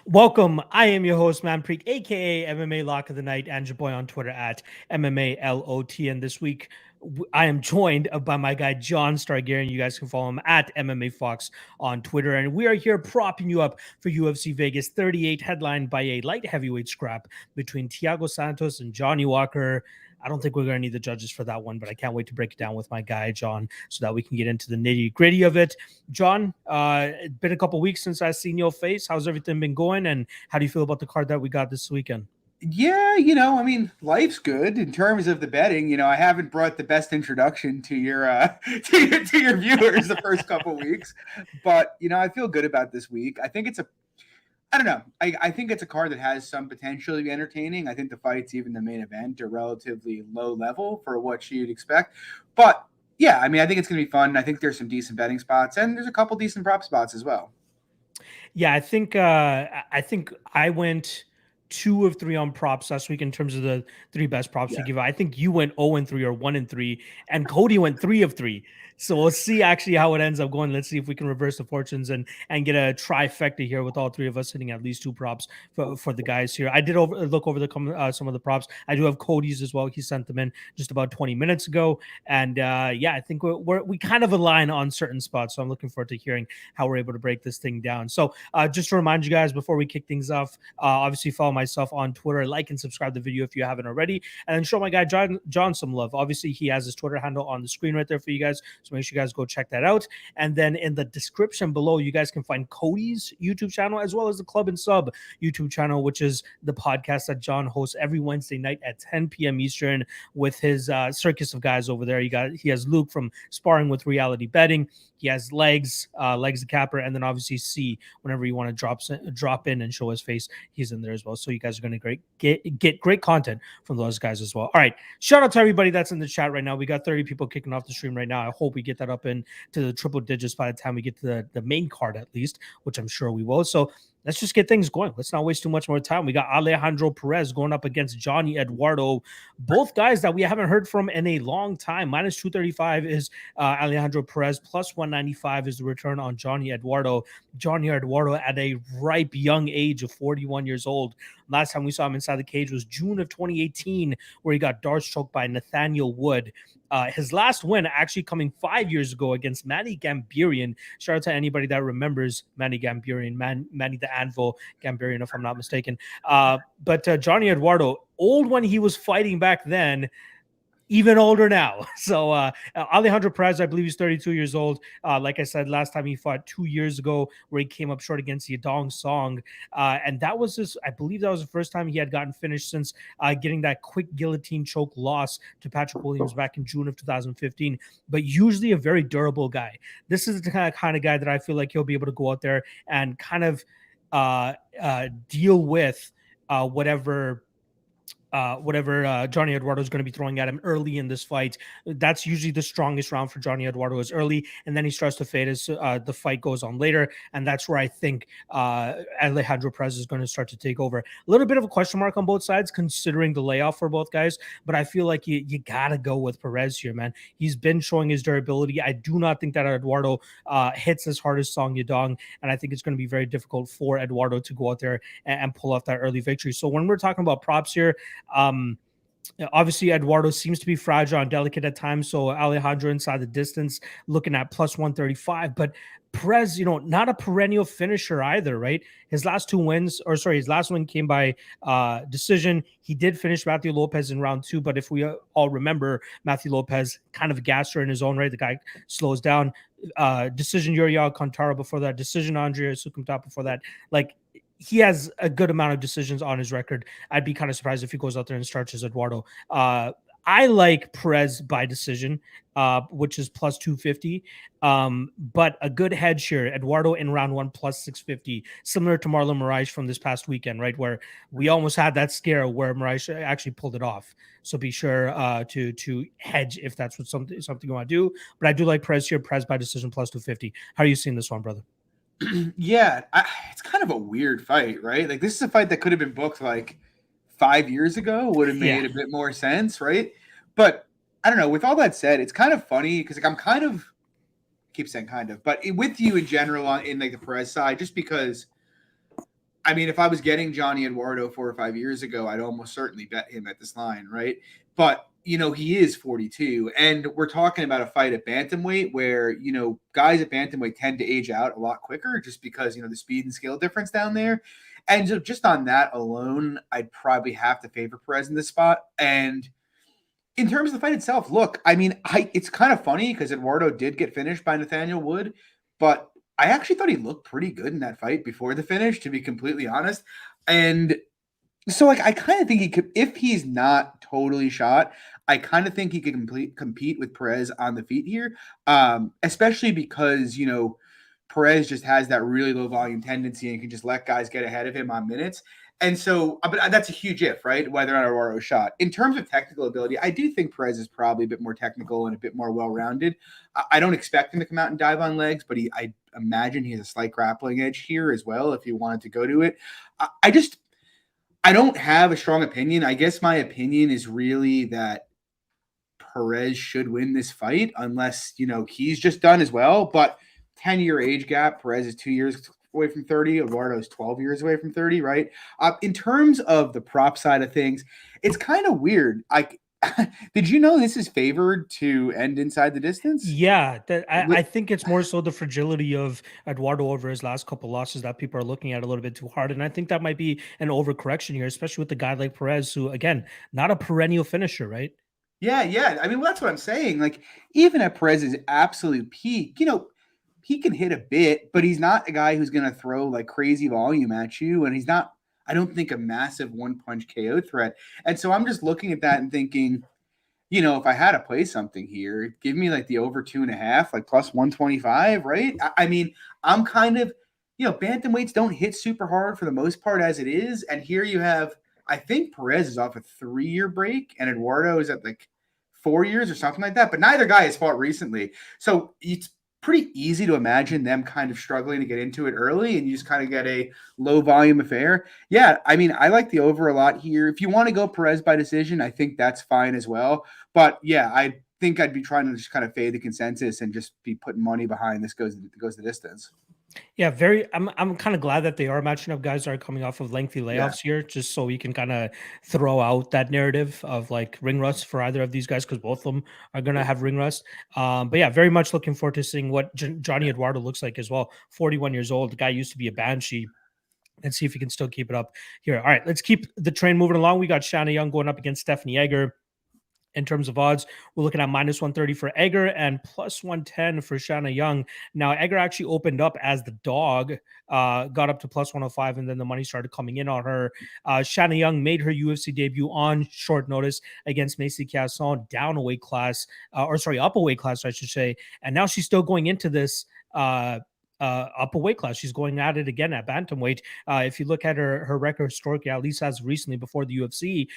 Welcome. I am your host, Manpreet, aka MMA Lock of the Night, and your boy on Twitter at MMALOT. And this week, I am joined by my guy John Stargarian. You guys can follow him at MMA Fox on Twitter. And we are here propping you up for UFC Vegas 38, headlined by a light heavyweight scrap between Thiago Santos and Johnny Walker. I don't think we're going to need the judges for that one, but I can't wait to break it down with my guy, John, so that we can get into the nitty gritty of it. John, it's been a couple weeks since I've seen your face. How's everything been going? And how do you feel about the card that we got this weekend? Yeah, life's good in terms of the betting. I haven't brought the best introduction to your to your viewers the first couple weeks, but I feel good about this week. I don't know. I think it's a card that has some potential to be entertaining. I think the fights, even the main event, are relatively low level for what you'd expect. But yeah, I think it's going to be fun. I think there's some decent betting spots, and there's a couple decent prop spots as well. Yeah, I think I went 2 of 3 on props last week in terms of the 3 best props to give out. I think you went 0-3 or 1-3, and Cody went 3 of 3. So we'll see actually how it ends up going. Let's see if we can reverse the fortunes and get a trifecta here with all 3 of us hitting at least 2 props for the guys here. I did look over some of the props. I do have Cody's as well. He sent them in just about 20 minutes ago, and yeah, I think we kind of align on certain spots. So I'm looking forward to hearing how we're able to break this thing down. So just to remind you guys before we kick things off, obviously follow myself on Twitter, like and subscribe the video if you haven't already, and then show my guy John some love. Obviously, he has his Twitter handle on the screen right there for you guys. So make sure you guys go check that out. And then in the description below, you guys can find Cody's YouTube channel as well as the Club and Sub YouTube channel, which is the podcast that John hosts every Wednesday night at 10 p.m. Eastern with his circus of guys over there. He has Luke from Sparring with Reality Betting. He has Legs the Capper, and then obviously C, whenever you want to drop in and show his face, he's in there as well. So you guys are going to get great content from those guys as well. All right, shout out to everybody that's in the chat right now. We got 30 people kicking off the stream right now. I hope we get that up into the triple digits by the time we get to the main card at least, which I'm sure we will. So let's just get things going. Let's not waste too much more time. We got Alejandro Perez going up against Johnny Eduardo. Both guys that we haven't heard from in a long time. Minus 235 is Alejandro Perez. Plus 195 is the return on Johnny Eduardo. Johnny Eduardo at a ripe young age of 41 years old. Last time we saw him inside the cage was June of 2018, where he got darts choked by Nathaniel Wood. His last win actually coming 5 years ago against Manny Gambarian. Shout out to anybody that remembers Manny Gambarian, Manny the Anvil Gambarian, if I'm not mistaken. But Johnny Eduardo, old when he was fighting back then, even older now. So Alejandro Perez, I believe he's 32 years old. Like I said, last time he fought 2 years ago where he came up short against Yadong Song. And that was I believe that was the first time he had gotten finished since getting that quick guillotine choke loss to Patrick Williams back in June of 2015. But usually a very durable guy. This is the kind of guy that I feel like he'll be able to go out there and kind of deal with whatever Johnny Eduardo is going to be throwing at him early in this fight. That's usually the strongest round for Johnny Eduardo is early, and then he starts to fade as the fight goes on later, and that's where I think Alejandro Perez is going to start to take over. A little bit of a question mark on both sides, considering the layoff for both guys, but I feel like you got to go with Perez here, man. He's been showing his durability. I do not think that Eduardo hits as hard as Song Yadong, and I think it's going to be very difficult for Eduardo to go out there and pull off that early victory. So when we're talking about props here, obviously Eduardo seems to be fragile and delicate at times, so Alejandro inside the distance looking at plus 135, but Perez, not a perennial finisher either, right? His last win came by decision. He did finish Matthew Lopez in round 2, but if we all remember, Matthew Lopez kind of a gasser in his own right. The guy slows down. Decision Yuri Alcantara before that, decision Andrea Sukumta before that. Like, he has a good amount of decisions on his record. I'd be kind of surprised if he goes out there and starts as Eduardo. I like Perez by decision, which is plus 250. But a good hedge here, Eduardo in round 1 plus 650, similar to Marlon Moraes from this past weekend, right? Where we almost had that scare where Moraes actually pulled it off. So be sure to hedge if that's what something you want to do. But I do like Perez here, Perez by decision plus 250. How are you seeing this one, brother? Yeah, it's kind of a weird fight, right? Like, this is a fight that could have been booked like 5 years ago, would have made a bit more sense, right? But I don't know. With all that said, it's kind of funny because, like, I'm kind of keep saying kind of, but with you in general in like the Perez side, just because I mean, if I was getting Johnny Eduardo 4 or 5 years ago, I'd almost certainly bet him at this line, right? But he is 42, and we're talking about a fight at bantamweight where guys at bantamweight tend to age out a lot quicker, just because the speed and skill difference down there. And so just on that alone, I'd probably have to favor Perez in this spot. And in terms of the fight itself, look, I mean, it's kind of funny because Eduardo did get finished by Nathaniel Wood, but I actually thought he looked pretty good in that fight before the finish, to be completely honest. And so, like, I kind of think he could, if he's not totally shot, I kind of think he could compete with Perez on the feet here, especially because Perez just has that really low volume tendency and can just let guys get ahead of him on minutes. And so, but that's a huge if, right? Whether or not Eduardo shot. In terms of technical ability, I do think Perez is probably a bit more technical and a bit more well-rounded. I don't expect him to come out and dive on legs, but I imagine he has a slight grappling edge here as well if he wanted to go to it. I don't have a strong opinion. I guess my opinion is really that Perez should win this fight unless, he's just done as well. But 10-year age gap, Perez is 2 years away from 30. Eduardo is 12 years away from 30, right? In terms of the prop side of things, it's kind of weird. Did you know this is favored to end inside the distance? Yeah, I think it's more so the fragility of Eduardo over his last couple losses that people are looking at a little bit too hard. And I think that might be an overcorrection here, especially with a guy like Perez, who, again, not a perennial finisher, right? Yeah. I mean, well, that's what I'm saying. Like, even at Perez's absolute peak, he can hit a bit, but he's not a guy who's going to throw like crazy volume at you. And he's not, I don't think, a massive one punch KO threat. And so I'm just looking at that and thinking, if I had to play something here, give me like the over 2.5, like plus 125, right? I mean, I'm kind of, bantamweights don't hit super hard for the most part as it is. And here you have, I think Perez is off a 3-year break and Eduardo is at like 4 years or something like that. But neither guy has fought recently. So it's pretty easy to imagine them kind of struggling to get into it early and you just kind of get a low volume affair. Yeah, I mean, I like the over a lot here. If you want to go Perez by decision, I think that's fine as well. But yeah, I think I'd be trying to just kind of fade the consensus and just be putting money behind this goes the distance. Yeah, I'm kind of glad that they are matching up guys that are coming off of lengthy layoffs here, just so we can kind of throw out that narrative of like ring rust for either of these guys, because both of them are gonna have ring rust. But yeah, very much looking forward to seeing what Johnny Eduardo looks like as well. 41 years old, the guy used to be a banshee. And see if he can still keep it up here. All right, let's keep the train moving along. We got Shanna Young going up against Stephanie Egger. In terms of odds, we're looking at minus 130 for Egger and plus 110 for Shanna Young. Now, Egger actually opened up as the dog, got up to plus 105, and then the money started coming in on her. Shanna Young made her UFC debut on short notice against Macy Chiasson, down a weight class, up a weight class, I should say. And now she's still going into this up a weight class. She's going at it again at bantamweight. If you look at her record historically, at least as recently before the UFC,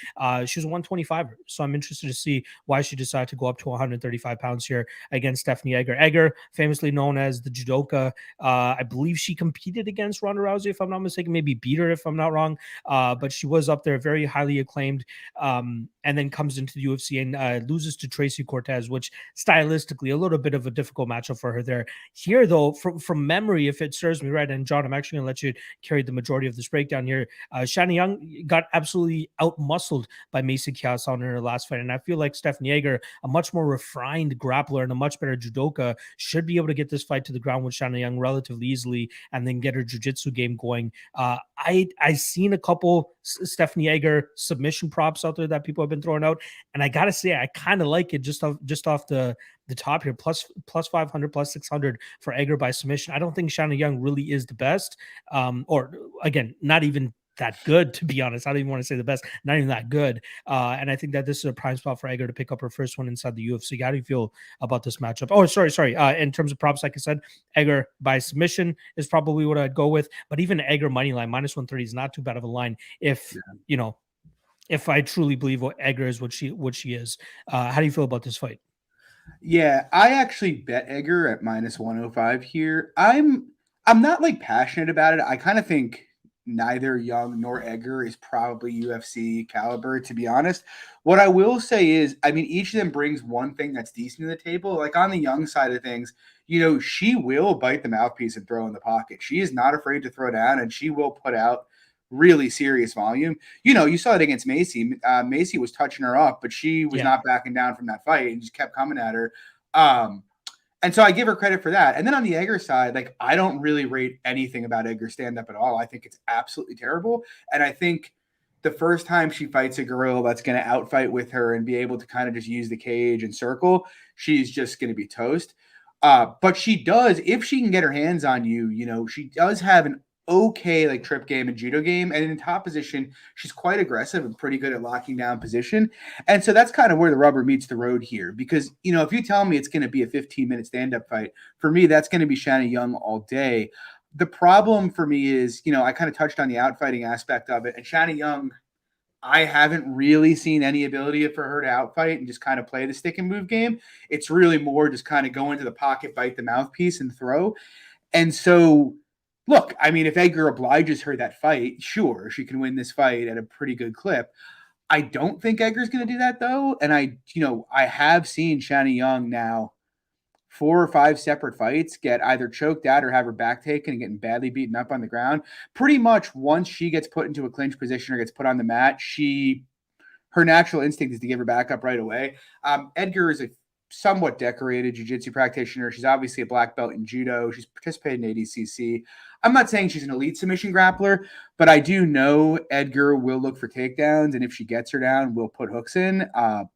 she was a 125. So I'm interested to see why she decided to go up to 135 pounds here against Stephanie Egger. Egger, famously known as the judoka, I believe she competed against Ronda Rousey, if I'm not mistaken, maybe beat her if I'm not wrong. But she was up there, very highly acclaimed, and then comes into the UFC and loses to Tracy Cortez, which stylistically a little bit of a difficult matchup for her there. Here, though, from memory, if it serves me right, and John, I'm actually going to let you carry the majority of this breakdown here. Shanna Young got absolutely out-muscled by Macy Chiasson in her last fight, and I feel like Stephanie Egger, a much more refined grappler and a much better judoka, should be able to get this fight to the ground with Shanna Young relatively easily and then get her jiu-jitsu game going. I've seen a couple Stephanie Egger submission props out there that people have been throwing out, and I gotta say I kind of like it just off the top here, plus 500, plus 600 for Egger by submission. I don't think Shanna Young really is the best, or again, not even that good, to be honest. I don't even want to say the best, not even that good. And I think that this is a prime spot for Egger to pick up her first one inside the UFC. How do you feel about this matchup? Oh, sorry. In terms of props, like I said, Egger by submission is probably what I'd go with. But even Egger money line minus 130 is not too bad of a line if if I truly believe what Egger is what she is. How do you feel about this fight? Yeah, I actually bet Egger at minus 105 here. I'm not like passionate about it. I kind of think neither Young nor Edgar is probably UFC caliber, to be honest. What I will say is, I mean, each of them brings one thing that's decent to the table. Like on the Young side of things, she will bite the mouthpiece and throw in the pocket. She is not afraid to throw down, and she will put out really serious volume. You saw it against Macy. Macy was touching her up, but she was not backing down from that fight and just kept coming at her. And so I give her credit for that. And then on the Edgar side, like, I don't really rate anything about Edgar's stand-up at all. I think it's absolutely terrible. And I think the first time she fights a gorilla that's going to outfight with her and be able to kind of just use the cage and circle, she's just going to be toast. But she does, if she can get her hands on you, she does have an okay like trip game and judo game, and in top position she's quite aggressive and pretty good at locking down position. And so that's kind of where the rubber meets the road here, because if you tell me it's going to be a 15-minute stand-up fight, for me that's going to be Shanna Young all day. The problem for me is I kind of touched on the outfighting aspect of it, and Shanna Young, I haven't really seen any ability for her to outfight and just kind of play the stick and move game. It's really more just kind of go into the pocket, bite the mouthpiece, and throw. And so look, I mean, if Edgar obliges her that fight, sure, she can win this fight at a pretty good clip. I don't think Edgar's going to do that, though. And I have seen Shanna Young now 4 or 5 separate fights get either choked out or have her back taken and getting badly beaten up on the ground. Pretty much once she gets put into a clinch position or gets put on the mat, her natural instinct is to give her back up right away. Edgar is a somewhat decorated jiu-jitsu practitioner. She's obviously a black belt in judo. She's participated in ADCC. I'm not saying she's an elite submission grappler, but I do know Edgar will look for takedowns, and if she gets her down, will put hooks in,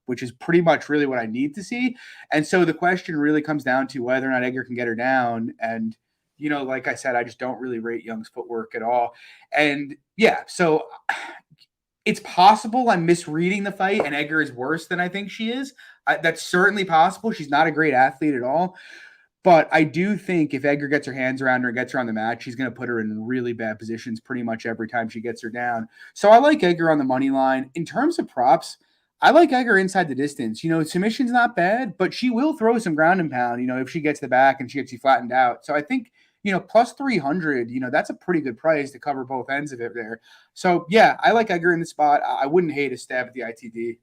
which is pretty much really what I need to see. And so the question really comes down to whether or not Edgar can get her down. And like I said, I just don't really rate Young's footwork at all. And yeah, so it's possible I'm misreading the fight and Edgar is worse than I think she is. That's certainly possible. She's not a great athlete at all. But I do think if Edgar gets her hands around her and gets her on the mat, she's going to put her in really bad positions pretty much every time she gets her down. So I like Edgar on the money line. In terms of props, I like Edgar inside the distance. Submission's not bad, but she will throw some ground and pound, if she gets the back and she gets you flattened out. So I think, plus 300, that's a pretty good price to cover both ends of it there. So yeah, I like Edgar in the spot. I wouldn't hate a stab at the ITD.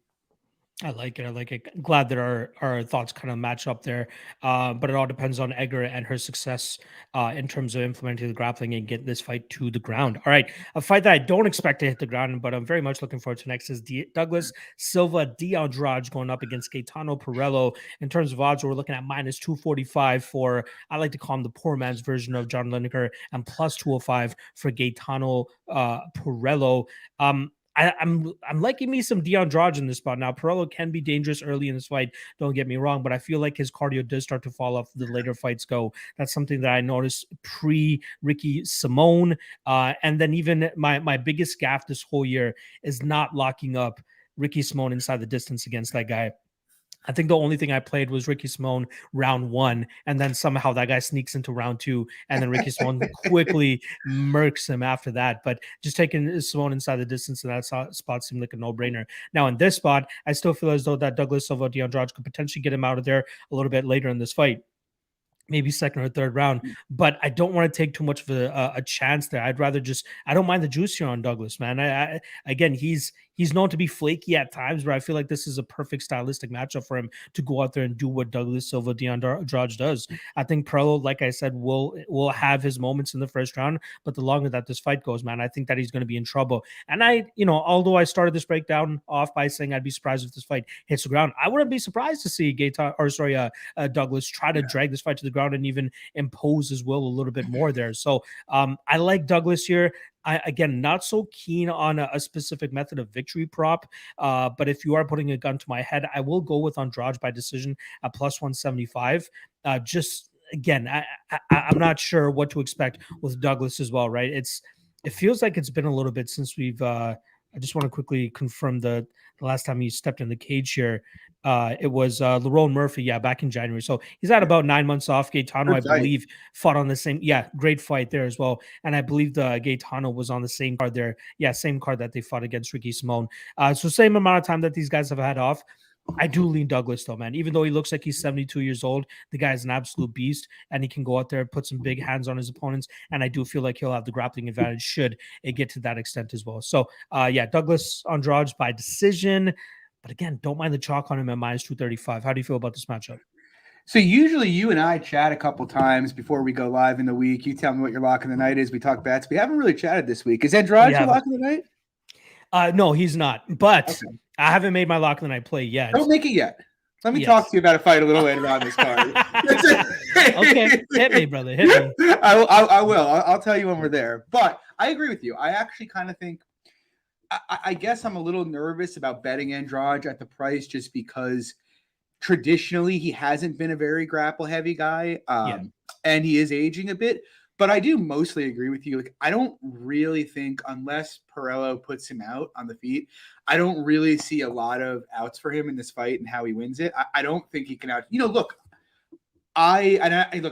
I like it. Glad that our thoughts kind of match up there. But it all depends on Edgar and her success in terms of implementing the grappling and get this fight to the ground. All right. A fight that I don't expect to hit the ground, but I'm very much looking forward to next is Douglas Silva de Andrade going up against Gaetano Pirrello. In terms of odds, we're looking at minus 245 for, I like to call him the poor man's version of John Lineker, and plus 205 for Gaetano Pirrello. I'm liking me some de Andrade in this spot. Now, Pirrello can be dangerous early in this fight, don't get me wrong, but I feel like his cardio does start to fall off the later fights go. That's something that I noticed pre-Ricky Simone. And then even my biggest gaffe this whole year is not locking up Ricky Simone inside the distance against that guy. I think the only thing I played was Ricky Simone round 1, and then somehow that guy sneaks into round 2, and then Ricky Simone quickly murks him after that. But just taking Simone inside the distance in that spot seemed like a no-brainer. Now in this spot, I still feel as though that Douglas Silva de Andrade could potentially get him out of there a little bit later in this fight. Maybe second or third round, but I don't want to take too much of a chance there. I'd rather I don't mind the juice here on Douglas, man. Again, he's known to be flaky at times, but I feel like this is a perfect stylistic matchup for him to go out there and do what Douglas Silva de Andrade does. I think Pirrello, like I said, will have his moments in the first round, but the longer that this fight goes, man, I think that he's going to be in trouble. And although I started this breakdown off by saying I'd be surprised if this fight hits the ground, I wouldn't be surprised to see Douglas try to drag this fight to the ground and even impose his will a little bit more there. So I like Douglas here. Again, not so keen on a specific method of victory prop, but if you are putting a gun to my head, I will go with Andrade by decision at plus 175. Again, I'm not sure what to expect with Douglas as well, right? It feels like it's been a little bit since we've. I just want to quickly confirm the last time he stepped in the cage here. It was Lerone Murphy, back in January. So he's had about 9 months off. Gaetano, I believe, fought on the same, great fight there as well. And I believe the Gaetano was on the same card there. Yeah, same card that they fought against Ricky Simone. So same amount of time that these guys have had off. I do lean Douglas though, man. Even though he looks like he's 72 years old, the guy's an absolute beast, and he can go out there and put some big hands on his opponents. And I do feel like he'll have the grappling advantage should it get to that extent as well. So, yeah, Douglas Andrade by decision. But again, don't mind the chalk on him at minus 235. How do you feel about this matchup? So usually you and I chat a couple times before we go live in the week. You tell me what your lock of the night is. We talk bets. We haven't really chatted this week. Is Andrade your lock of the night? No, he's not. But okay. I haven't made my lock of the night play yet. Don't make it yet. Let me talk to you about a fight a little later on this card. Okay, hit me, brother. Hit me. I will. I'll tell you when we're there. But I agree with you. I actually kind of think. I guess I'm a little nervous about betting Andrade at the price just because traditionally he hasn't been a very grapple heavy guy, and he is aging a bit. But I do mostly agree with you. Like, I don't really think, unless Pirrello puts him out on the feet, I don't really see a lot of outs for him in this fight and how he wins it. I don't think he can out. Look, I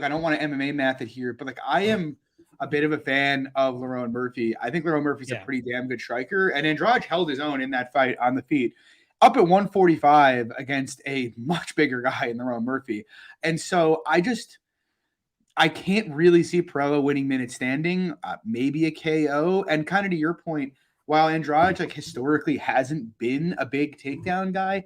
don't want to MMA math it here, but like I am a bit of a fan of Lerone Murphy. I think Lerone Murphy's a pretty damn good striker, and Andrade held his own in that fight on the feet, up at 145 against a much bigger guy in Lerone Murphy. And so I can't really see Pirrello winning minute standing, maybe a KO. And kind of to your point, while Andrade like historically hasn't been a big takedown guy,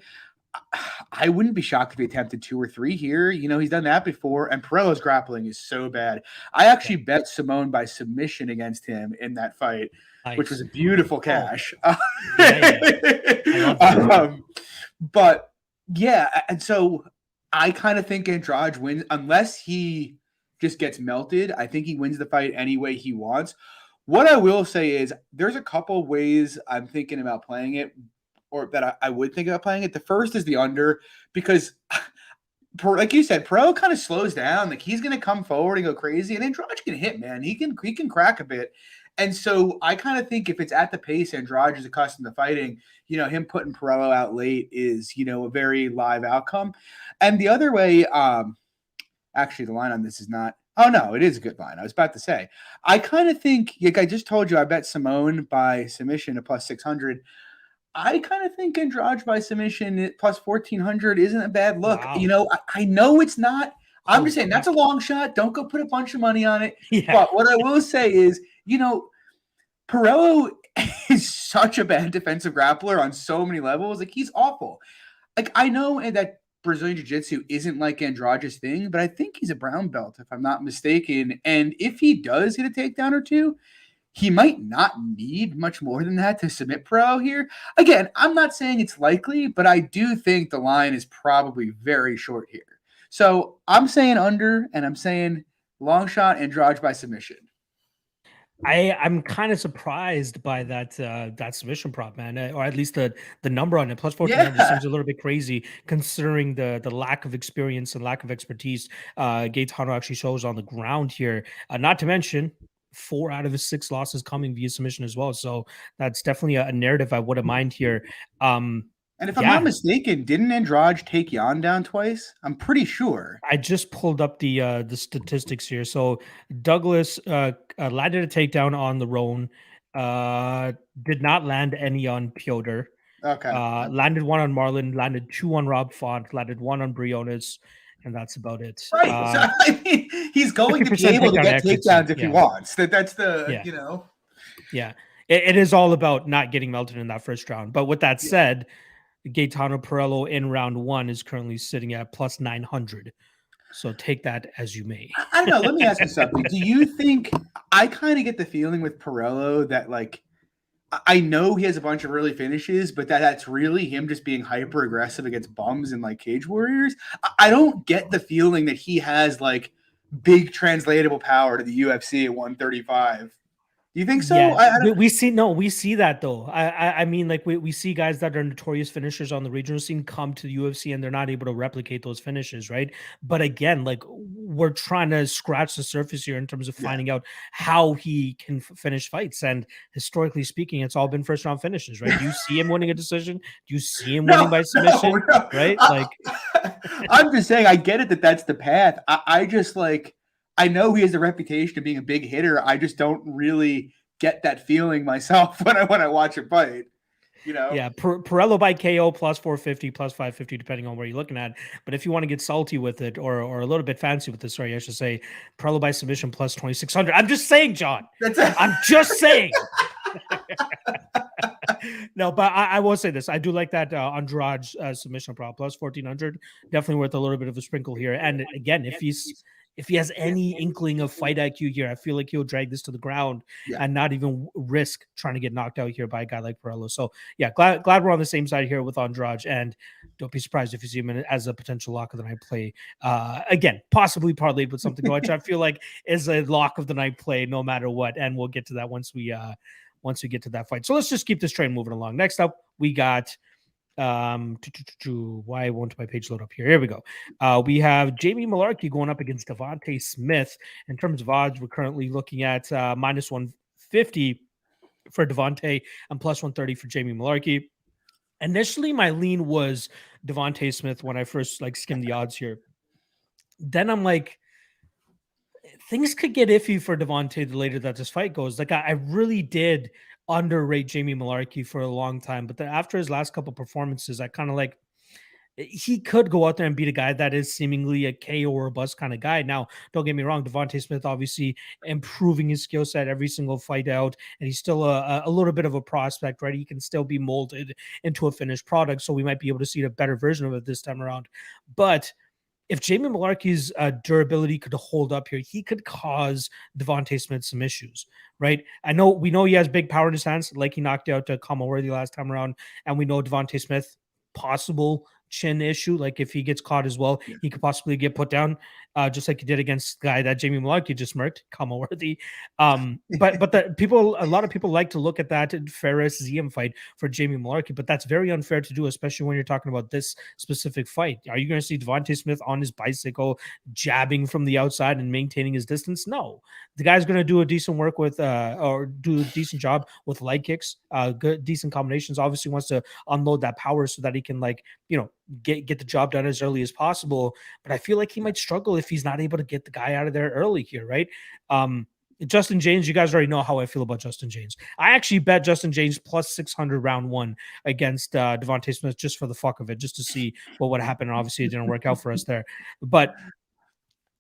I wouldn't be shocked if he attempted 2 or 3 here. He's done that before, and Pirello's grappling is so bad. I actually bet Simone by submission against him in that fight, which was a beautiful cash. But yeah, and so I kind of think Andrade wins unless he just gets melted. I think he wins the fight any way he wants. What I will say is there's a couple ways I'm thinking about playing it, or that I would think about playing it. The first is the under, because like you said, Pirrello kind of slows down. Like he's going to come forward and go crazy, and Andrade can hit, man. He can crack a bit. And so I kind of think if it's at the pace Andrade is accustomed to fighting, him putting Pirrello out late is, a very live outcome. And the other way, actually, the line on this is not. Oh, no, it is a good line. I was about to say. I kind of think, like I just told you, I bet Simone by submission at plus 600. I kind of think Andrade by submission at plus 1,400 isn't a bad look. Wow. I know it's not. I'm just saying that's a long shot. Don't go put a bunch of money on it. Yeah. But what I will say is, Pirrello is such a bad defensive grappler on so many levels. Like, he's awful. Like, I know that Brazilian Jiu-Jitsu isn't like Andrade's thing, but I think he's a brown belt, if I'm not mistaken. And if he does get a takedown or two, he might not need much more than that to submit Pirrello here. Again, I'm not saying it's likely, but I do think the line is probably very short here. So I'm saying under, and I'm saying long shot Andrade by submission. I'm kind of surprised by that submission prop, man, or at least the number on it. Plus 1,400 seems a little bit crazy considering the lack of experience and lack of expertise Gaetano actually shows on the ground here. Not to mention 4 out of his 6 losses coming via submission as well. So that's definitely a narrative I wouldn't mind here. And if I'm not mistaken, didn't Andrade take Jan down twice? I'm pretty sure. I just pulled up the statistics here. So Douglas landed a takedown on the Roan, did not land any on Piotr. Okay. Landed 1 on Marlon, landed 2 on Rob Font, landed 1 on Briones, and that's about it. Right. So, I mean, he's going to be able to get takedowns if he wants. That's the, Yeah. It is all about not getting melted in that first round. But with that said, Gaetano Pirrello in round 1 is currently sitting at plus 900. So take that as you may. I don't know. Let me ask you something. Do you think, I kind of get the feeling with Pirrello that, like, I know he has a bunch of early finishes, but that's really him just being hyper aggressive against bums and like Cage Warriors. I don't get the feeling that he has like big translatable power to the UFC at 135. Do you think so? Yeah, we see that though. I mean, like we see guys that are notorious finishers on the regional scene come to the UFC and they're not able to replicate those finishes, right? But again, like we're trying to scratch the surface here in terms of finding out how he can finish fights. And historically speaking, it's all been first round finishes, right? Do you see him winning a decision? Do you see him winning by submission? No. Right? Like, I'm just saying, I get it that's the path. I just like. I know he has a reputation of being a big hitter. I just don't really get that feeling myself when I watch a fight. you know? Yeah, Pirrello by KO plus 450, plus 550, depending on where you're looking at. But if you want to get salty with it, or a little bit fancy with it, sorry, I should say, Pirrello by submission plus 2600. I'm just saying, John. I'm just saying. No, but I will say this. I do like that Andrade submission prop plus 1400. Definitely worth a little bit of a sprinkle here. And again, if he has any inkling of fight IQ here, I feel like he'll drag this to the ground and not even risk trying to get knocked out here by a guy like Pirrello. So yeah, glad we're on the same side here with Andrade, and don't be surprised if you see him as a potential lock of the night play. Again, possibly parlayed with something which I feel like is a lock of the night play no matter what, and we'll get to that once we get to that fight. So let's just keep this train moving along. Next up, we got why won't my page load up here? Here we go. We have Jamie Mullarkey going up against Devontae Smith. In terms of odds, we're currently looking at minus 150 for Devontae and plus 130 for Jamie Mullarkey. Initially, my lean was Devontae Smith when I first skimmed the odds here. Then I'm like, things could get iffy for Devontae the later that this fight goes. I really did underrate Jamie Mullarkey for a long time, but then after his last couple performances, I kind of he could go out there and beat a guy that is seemingly a KO or a bust kind of guy. Now, don't get me wrong, Devontae Smith obviously improving his skill set every single fight out, and he's still a little bit of a prospect, right? He can still be molded into a finished product, so we might be able to see a better version of it this time around. But if Jamie Mullarkey's durability could hold up here, he could cause Devontae Smith some issues, right? We know he has big power in his hands, like he knocked out Worthy last time around, and we know Devontae Smith possible chin issue. Like if he gets caught as well, he could possibly get put down, just like he did against the guy that Jamie Mullarkey just murked, Worthy. But a lot of people like to look at that Ferris Ziem fight for Jamie Mullarkey, but that's very unfair to do, especially when you're talking about this specific fight. Are you going to see Devontae Smith on his bicycle, jabbing from the outside and maintaining his distance? No, the guy's going to do a decent work with, or do a decent job with leg kicks, good, decent combinations. Obviously wants to unload that power so that he can get the job done as early as possible. But I feel like he might struggle if he's not able to get the guy out of there early here, right? Justin James, you guys already know how I feel about Justin James. I actually bet Justin James plus 600 round one against Devontae Smith just for the fuck of it, just to see what would happen. And obviously it didn't work out for us there. But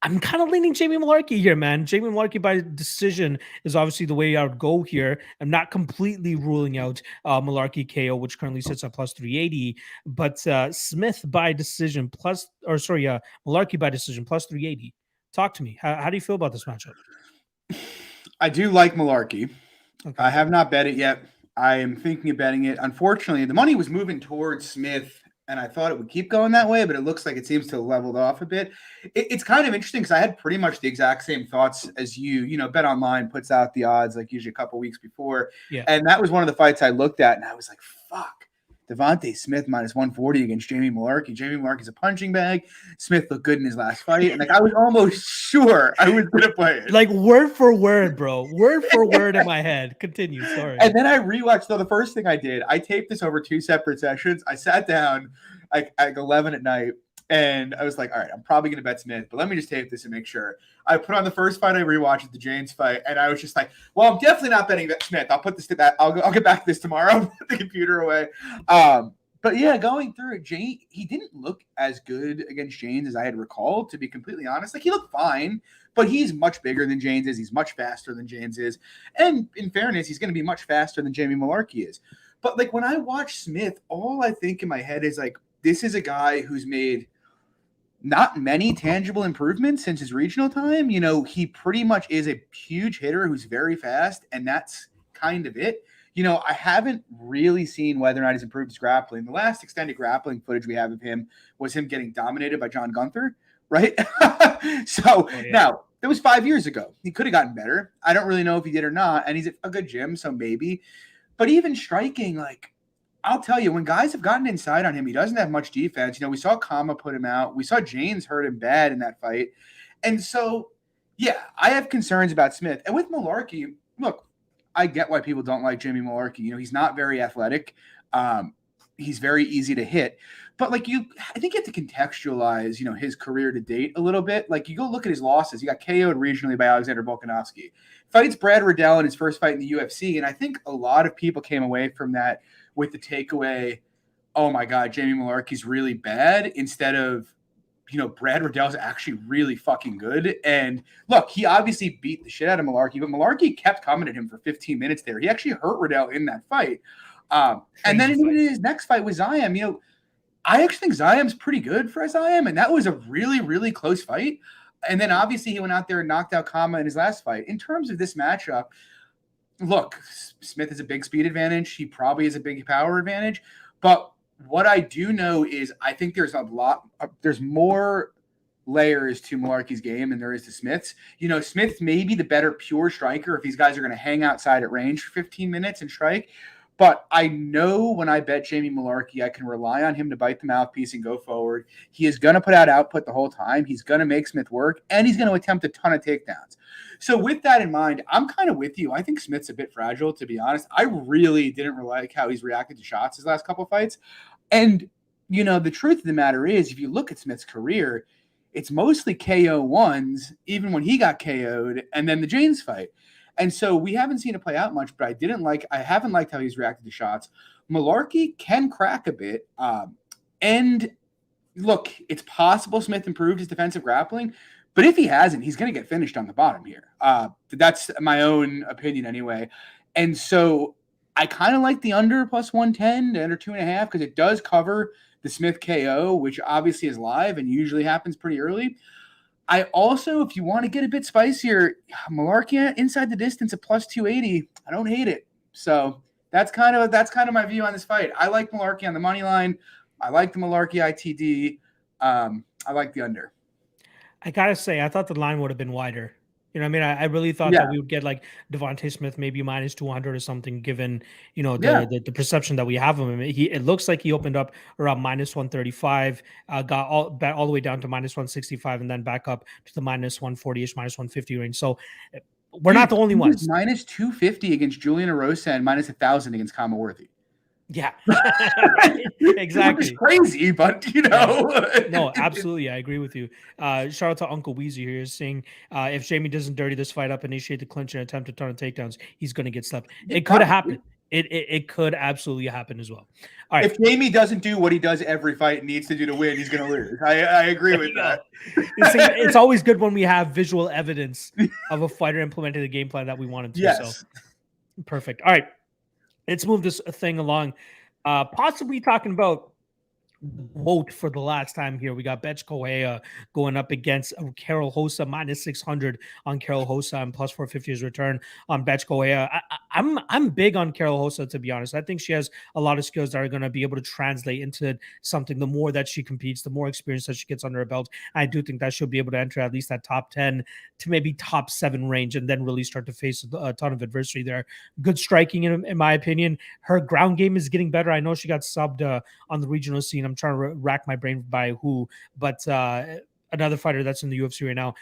I'm kind of leaning Jamie Mullarkey here, man. Jamie Mullarkey by decision is obviously the way I would go here. I'm not completely ruling out Mullarkey KO, which currently sits at plus 380, but Smith by decision Mullarkey by decision plus 380. Talk to me. How do you feel about this matchup? I do like Mullarkey. Okay. I have not bet it yet. I am thinking of betting it. Unfortunately, the money was moving towards Smith, and I thought it would keep going that way, but it looks like it seems to have leveled off a bit. It's kind of interesting because I had pretty much the exact same thoughts as you. You know, Bet Online puts out the odds usually a couple weeks before. Yeah. And that was one of the fights I looked at, and I was like, fuck. Devontae Smith minus 140 against Jamie Mullarkey. Jamie Mullarkey's a punching bag. Smith looked good in his last fight. And I was almost sure I was going to play it. Word for word, bro. Word for word in my head. Continue. Sorry. And then I rewatched. So the first thing I did, I taped this over 2 separate sessions. I sat down at 11 at night. And I was like, all right, I'm probably going to bet Smith, but let me just tape this and make sure. I put on the first fight I rewatched, the James fight, and I was just like, well, I'm definitely not betting Smith. I'll put this to that. I'll get back to this tomorrow. Put the computer away. But yeah, going through it, he didn't look as good against James as I had recalled, to be completely honest. He looked fine, but he's much bigger than James is. He's much faster than James is. And in fairness, he's going to be much faster than Jamie Mullarkey is. But when I watch Smith, all I think in my head is this is a guy who's made not many tangible improvements since his regional time. You know, he pretty much is a huge hitter who's very fast, and that's kind of it. You know, I haven't really seen whether or not he's improved his grappling. The last extended grappling footage we have of him was him getting dominated by John Gunther, right? Now, that was 5 years ago. He could have gotten better. I don't really know if he did or not, and he's at a good gym, so maybe. But even striking, I'll tell you, when guys have gotten inside on him, he doesn't have much defense. You know, we saw Kama put him out. We saw James hurt him bad in that fight. And so, yeah, I have concerns about Smith. And with Mullarkey, look, I get why people don't like Jamie Mullarkey. You know, he's not very athletic. He's very easy to hit. But like I think you have to contextualize, his career to date a little bit. Like you go look at his losses. He got KO'd regionally by Alexander Volkanovski. Fights Brad Riddell in his first fight in the UFC. And I think a lot of people came away from that with the takeaway, oh my God, Jamie Mullarkey's really bad, instead of, Brad Riddell's actually really fucking good. And look, he obviously beat the shit out of Mullarkey, but Mullarkey kept coming at him for 15 minutes there. He actually hurt Riddell in that fight. And then in his next fight with Ziam, I actually think Ziam's pretty good for Ziam, and that was a really, really close fight. And then obviously he went out there and knocked out Kama in his last fight. In terms of this matchup, look, Smith has a big speed advantage. He probably has a big power advantage. But what I do know is I think there's more layers to Mullarkey's game than there is to Smith's. Smith may be the better pure striker if these guys are going to hang outside at range for 15 minutes and strike. But I know when I bet Jamie Mullarkey, I can rely on him to bite the mouthpiece and go forward. He is going to put out output the whole time. He's going to make Smith work, and he's going to attempt a ton of takedowns. So with that in mind, I'm kind of with you. I think Smith's a bit fragile, to be honest. I really didn't like how he's reacted to shots his last couple of fights. And, the truth of the matter is, if you look at Smith's career, it's mostly KO ones, even when he got KO'd, and then the James fight. And so we haven't seen it play out much, but I haven't liked how he's reacted to shots. Mullarkey can crack a bit. And look, it's possible Smith improved his defensive grappling, but if he hasn't, he's going to get finished on the bottom here. That's my own opinion anyway. And so I kind of like the under plus 110 to under 2.5, because it does cover the Smith KO, which obviously is live and usually happens pretty early. I also, if you want to get a bit spicier, Mullarkey inside the distance at plus 280. I don't hate it. So that's kind of my view on this fight. I like Mullarkey on the money line. I like the Mullarkey ITD. I like the under. I gotta say, I thought the line would have been wider. I really thought that we would get like Devontae Smith maybe minus 200 or something, given the perception that we have of him. It looks like he opened up around minus 135, got all the way down to minus 165, and then back up to the minus 140ish, minus 150 range. So we're not the only ones. Minus 250 against Julian Rosa and minus 1,000 against Kama Worthy. Yeah, exactly. It's crazy, but No, absolutely, I agree with you. Shout out to Uncle Weezy here, saying if Jamie doesn't dirty this fight up, initiate the clinch and attempt a ton of takedowns, he's going to get slept. It could have happened. It could absolutely happen as well. All right. If Jamie doesn't do what he does every fight and needs to do to win, he's going to lose. I agree with that. It's always good when we have visual evidence of a fighter implementing the game plan that we want him to. Yes. So perfect. All right. Let's move this thing along. Possibly talking about vote for the last time here. We got Correia going up against Karol Rosa, minus 600 on Karol Rosa and plus 450 his return on Correia. I'm big on Karol Rosa, to be honest. I think she has a lot of skills that are going to be able to translate into something. The more that she competes, the more experience that she gets under her belt. I do think that she'll be able to enter at least that top 10 to maybe top 7 range, and then really start to face a ton of adversity there. Good striking, in my opinion. Her ground game is getting better. I know she got subbed on the regional scene. I'm trying to rack my brain by who, but another fighter that's in the UFC right now.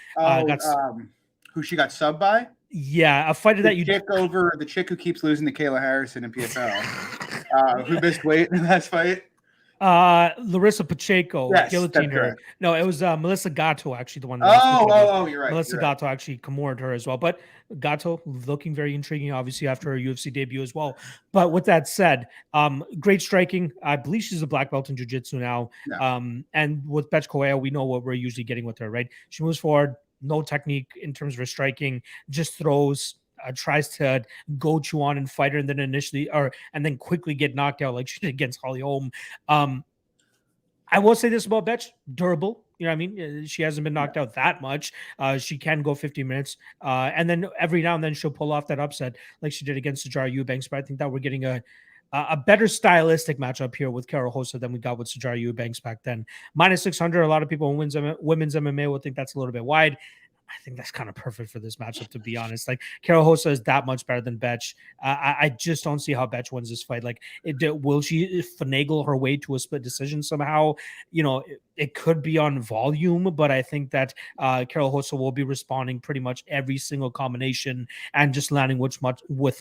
Who she got subbed by? Yeah, a fighter that you chick over the chick who keeps losing to Kayla Harrison in PFL. Who missed weight in the last fight? Larissa Pacheco, guillotined her. Correct. No, it was Melissa Gatto, actually, the one. You're right. Melissa Gatto actually commored her as well. But Gatto looking very intriguing, obviously, after her UFC debut as well. But with that said, great striking. I believe she's a black belt in jiu-jitsu now. Yeah. And with Correia, we know what we're usually getting with her, right? She moves forward, no technique in terms of her striking, just throws. Tries to goad you on and fight her, and then quickly get knocked out like she did against Holly Holm. I will say this about Betch, durable. You know what I mean? She hasn't been knocked out that much. She can go 50 minutes. And then every now and then she'll pull off that upset like she did against Sijara Eubanks. But I think that we're getting a better stylistic matchup here with Karol Rosa than we got with Sijara Eubanks back then. Minus 600, a lot of people in women's MMA will think that's a little bit wide. I think that's kind of perfect for this matchup, to be honest. Like, Karol Rosa is that much better than Betch. I just don't see how Betch wins this fight. Like, will she finagle her way to a split decision somehow? It could be on volume, but I think that Karol Rosa will be responding pretty much every single combination and just landing with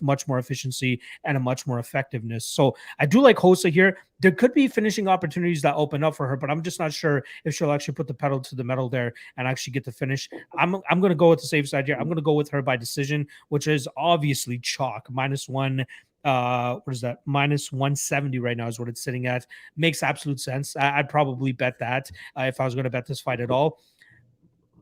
much more efficiency and a much more effectiveness. So I do like Rosa here. there could be finishing opportunities that open up for her, but I'm just not sure if she'll actually put the pedal to the metal there and actually get the finish. I'm going to go with the safe side here. I'm going to go with her by decision, which is obviously chalk. -1. What is that? -170 right now is what it's sitting at. Makes absolute sense. I'd probably bet that if I was going to bet this fight at all.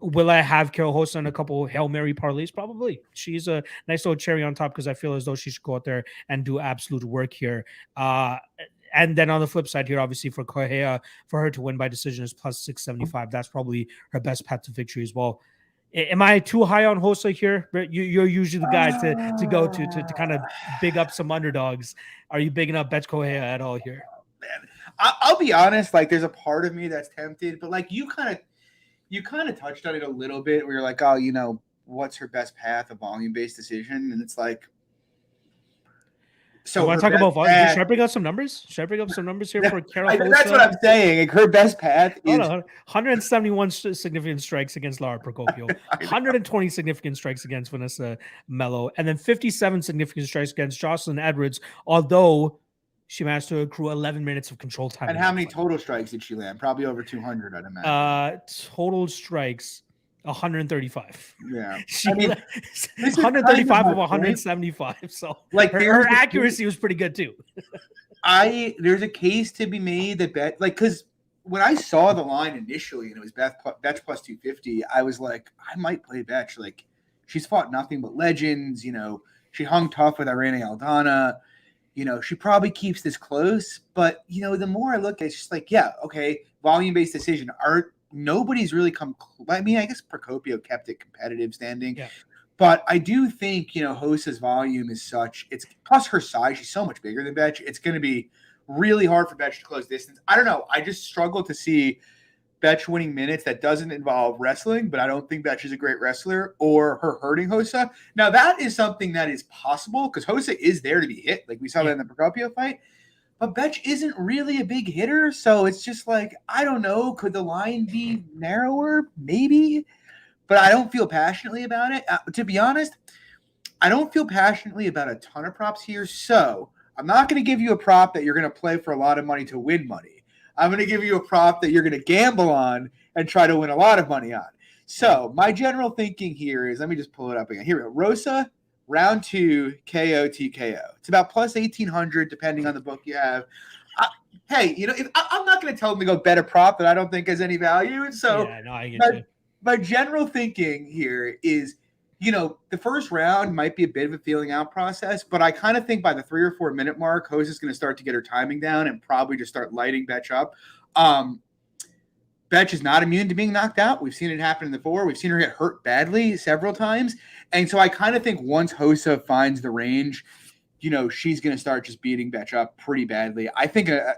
Will I have Carol Hosa in a couple Hail Mary parlays? Probably. She's a nice little cherry on top because I feel as though she should go out there and do absolute work here. And then on the flip side here, obviously for Correia, for her to win by decision is +675. That's probably her best path to victory as well. Am I too high on Hosa here? You're usually the guy to go to kind of big up some underdogs. Are you bigging up Bet Correia at all here? Man, I'll be honest. Like, there's a part of me that's tempted, but like you kind of touched on it a little bit where you're like, oh, you know, what's her best path, a volume-based decision? And it's like, so you want to talk about volume? Should I bring up some numbers? Should I bring up some numbers here for Carol Hosa? That's what I'm saying. Like, her best path is 171 significant strikes against Lara Procopio, 120 significant strikes against Vanessa Mello, and then 57 significant strikes against Jocelyn Edwards, although she managed to accrue 11 minutes of control time. And how many total strikes did she land? Probably over 200, I'd imagine. Total strikes, 135. Yeah. She 135 of 175. So like her accuracy was pretty good too. There's a case to be made that because when I saw the line initially and it was Betch plus 250, I was like, I might play Betch. Like, she's fought nothing but legends. You know, she hung tough with Irene Aldana. You know, she probably keeps this close, but you know, the more I look at it, it's just like, yeah, okay, volume-based decision. Nobody's really come. I mean, I guess Procopio kept it competitive standing, but I do think, you know, Hosa's volume is such. It's plus her size. She's so much bigger than Betch. It's going to be really hard for Betch to close distance. I don't know. I just struggle to see Betch winning minutes that doesn't involve wrestling, but I don't think Betch is a great wrestler, or her hurting Hosa. Now, that is something that is possible because Hosa is there to be hit, like we saw that in the Procopio fight. But Betch isn't really a big hitter, so it's just like, I don't know. Could the line be narrower? Maybe. But I don't feel passionately about it. To be honest, I don't feel passionately about a ton of props here, so I'm not going to give you a prop that you're going to play for a lot of money to win money. I'm going to give you a prop that you're going to gamble on and try to win a lot of money on. So my general thinking here is, let me just pull it up again. Here we go. Rosa, round 2, KO, TKO. It's about plus 1,800, depending on the book you have. Hey, you know, I'm not going to tell them to go bet a prop that I don't think has any value. So yeah, no, I get you. My general thinking here is, you know, the first round might be a bit of a feeling out process, but I kind of think by the 3 or 4 minute mark, Hosa is going to start to get her timing down and probably just start lighting Betch up. Betch is not immune to being knocked out. We've seen it happen before. We've seen her get hurt badly several times. And so I kind of think once Hosa finds the range, you know, she's going to start just beating Betch up pretty badly. I think a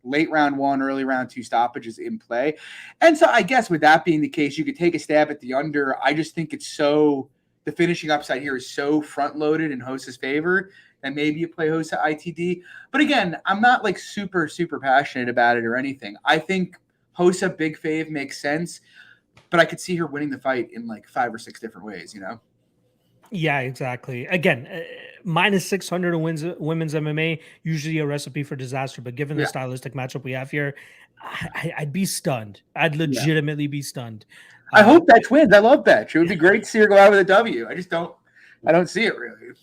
late round 1, early round 2 stoppage is in play. And so I guess with that being the case, you could take a stab at the under. I just think the finishing upside here is so front loaded in Hosa's favor that maybe you play Hosa ITD. But again, I'm not like super, super passionate about it or anything. I think Hosa big fave makes sense, but I could see her winning the fight in like 5 or 6 different ways, you know? Yeah, exactly. Again, minus 600 in women's MMA, usually a recipe for disaster. But given the stylistic matchup we have here, I'd be stunned. I'd legitimately be stunned. I hope Betch wins. I love Betch. It would be great to see her go out with a W. I don't see it really.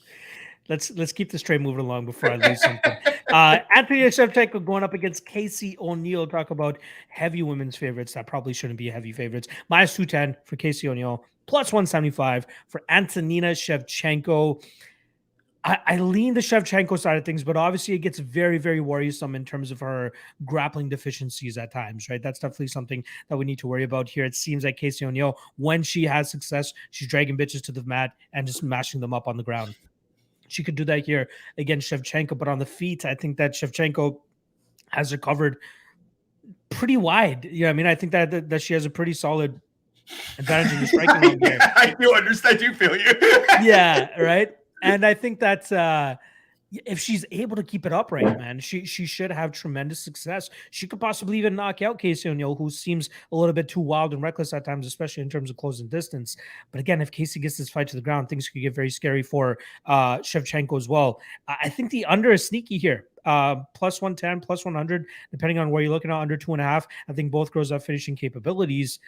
Let's keep this train moving along before I lose something. Anthony Shevchenko going up against Casey O'Neill. Talk about heavy women's favorites that probably shouldn't be heavy favorites. Minus 210 for Casey O'Neill, plus 175 for Antonina Shevchenko. I lean the Shevchenko side of things, but obviously it gets very, very worrisome in terms of her grappling deficiencies at times, right? That's definitely something that we need to worry about here. It seems like Casey O'Neill, when she has success, she's dragging bitches to the mat and just mashing them up on the ground. She could do that here against Shevchenko, but on the feet, I think that Shevchenko has her covered pretty wide. Yeah, I mean, I think that she has a pretty solid advantage in the striking here. I do understand. I do feel you. Yeah, right. And I think that if she's able to keep it upright, man, she should have tremendous success. She could possibly even knock out Casey O'Neill, who seems a little bit too wild and reckless at times, especially in terms of closing distance. But again, if Casey gets this fight to the ground, things could get very scary for Shevchenko as well. I think the under is sneaky here. plus 110, plus 100, depending on where you're looking at, under 2.5. I think both girls have finishing capabilities.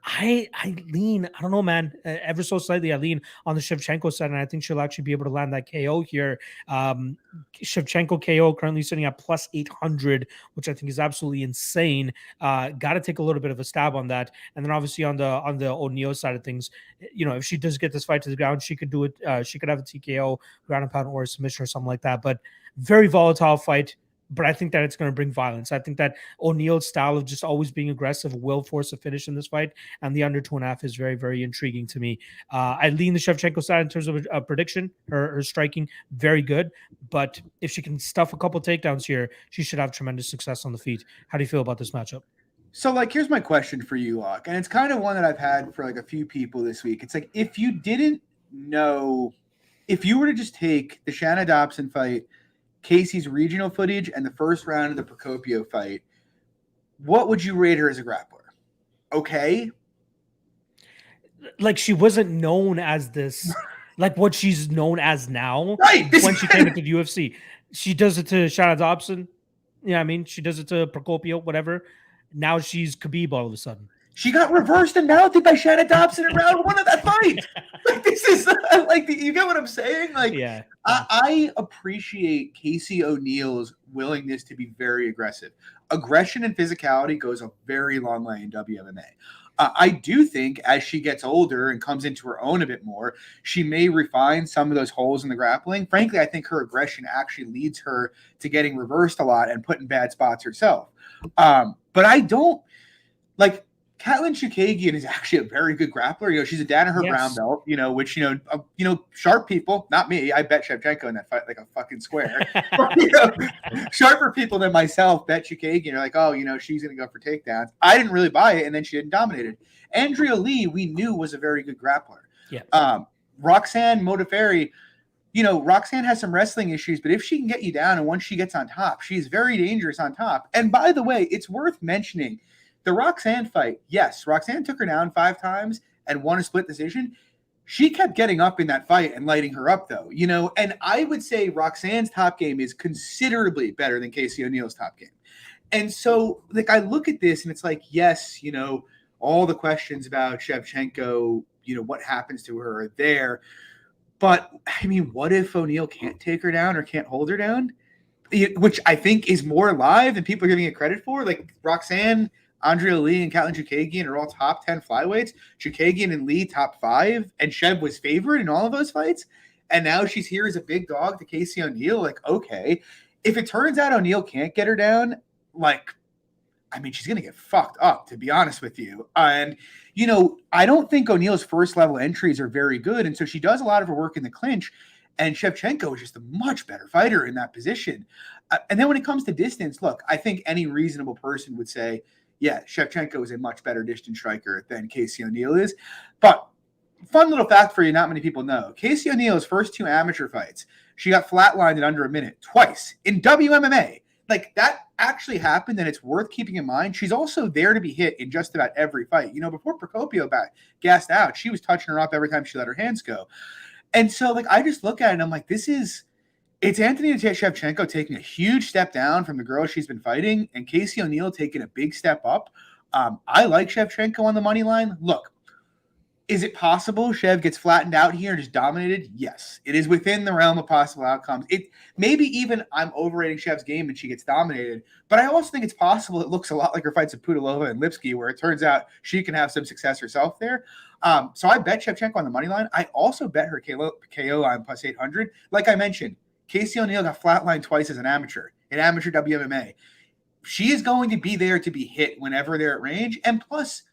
I lean, I don't know, man, ever so slightly. I lean on the Shevchenko side, and I think she'll actually be able to land that KO here. Shevchenko KO currently sitting at plus 800, which I think is absolutely insane. Got to take a little bit of a stab on that. And then obviously on the O'Neal side of things, if she does get this fight to the ground, she could do it. She could have a TKO, ground and pound, or a submission or something like that. But very volatile fight. But I think that it's going to bring violence. I think that O'Neal's style of just always being aggressive will force a finish in this fight, and the under 2.5 is very, very intriguing to me. I lean the Shevchenko side in terms of a prediction. Her striking, very good, but if she can stuff a couple takedowns here, she should have tremendous success on the feet. How do you feel about this matchup? So, here's my question for you, Locke, and it's kind of one that I've had for a few people this week. It's if you didn't know, if you were to just take the Shanna Dobson fight, Casey's regional footage, and the first round of the Procopio fight, what would you rate her as a grappler? Okay. She wasn't known as this, what she's known as now. Right. When she came into the UFC. She does it to Shanna Dobson. Yeah, I mean, she does it to Procopio, whatever. Now she's Khabib all of a sudden. She got reversed and mounted by Shanna Dobson in round one of that fight. This is you get what I'm saying? Yeah. I appreciate Casey O'Neal's willingness to be very aggressive. Aggression and physicality goes a very long way in WMMA. I do think as she gets older and comes into her own a bit more, she may refine some of those holes in the grappling. Frankly, I think her aggression actually leads her to getting reversed a lot and put in bad spots herself. But I don't Katlyn Chookagian is actually a very good grappler. She's a Danaher brown belt, which, sharp people, not me. I bet Shevchenko in that fight like a fucking square. Sharper people than myself bet Chookagian are oh, she's going to go for takedowns. I didn't really buy it, and then she didn't dominate it. Andrea Lee, we knew was a very good grappler. Yeah. Roxanne Modafferi, Roxanne has some wrestling issues, but if she can get you down and once she gets on top, she's very dangerous on top. And by the way, it's worth mentioning the Roxanne fight. Yes, Roxanne took her down 5 times and won a split decision. She kept getting up in that fight and lighting her up, though. And I would say Roxanne's top game is considerably better than Casey O'Neal's top game. And so, I look at this and it's yes, all the questions about Shevchenko, what happens to her are there. But, I mean, what if O'Neal can't take her down or can't hold her down? Which I think is more live than people are giving it credit for. Roxanne, Andrea Lee, and Katlyn Chookagian are all top 10 flyweights. Chookagian and Lee top 5, and Shev was favored in all of those fights. And now she's here as a big dog to Casey O'Neal. Okay, if it turns out O'Neal can't get her down, she's going to get fucked up, to be honest with you. And, I don't think O'Neal's first level entries are very good. And so she does a lot of her work in the clinch. And Shevchenko is just a much better fighter in that position. And then when it comes to distance, look, I think any reasonable person would say, yeah, Shevchenko is a much better distance striker than Casey O'Neal is. But fun little fact for you, not many people know. Casey O'Neal's first 2 amateur fights, she got flatlined in under a minute twice in WMMA. That actually happened, and it's worth keeping in mind. She's also there to be hit in just about every fight. Before Procopio gassed out, she was touching her up every time she let her hands go. And so, I just look at it and I'm it's Anthony Shevchenko taking a huge step down from the girl she's been fighting, and Casey O'Neal taking a big step up. I like Shevchenko on the money line. Look, is it possible Shev gets flattened out here and just dominated? Yes. It is within the realm of possible outcomes. It maybe even I'm overrating Shev's game and she gets dominated, but I also think it's possible it looks a lot like her fights with Pudilova and Lipsky, where it turns out she can have some success herself there. So I bet Shevchenko on the money line. I also bet her KO line plus 800. Like I mentioned, Casey O'Neal got flatlined twice as an amateur in amateur WMMA. She is going to be there to be hit whenever they're at range. And plus,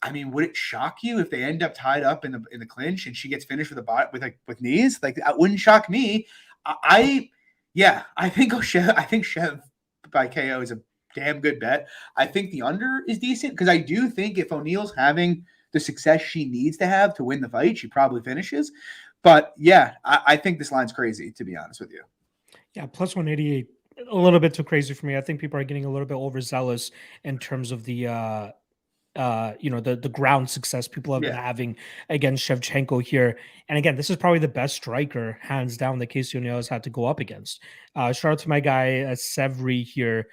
would it shock you if they end up tied up in the clinch and she gets finished with knees? That wouldn't shock me. I think Shev by KO is a damn good bet. I think the under is decent because I do think if O'Neal's having the success she needs to have to win the fight, she probably finishes. But yeah, I think this line's crazy, to be honest with you. Yeah, plus 188, a little bit too crazy for me. I think people are getting a little bit overzealous in terms of the the ground success people have been Yeah. having against Shevchenko here. And again, this is probably the best striker, hands down, that Casey O'Neill has had to go up against. Shout out to my guy Severi here.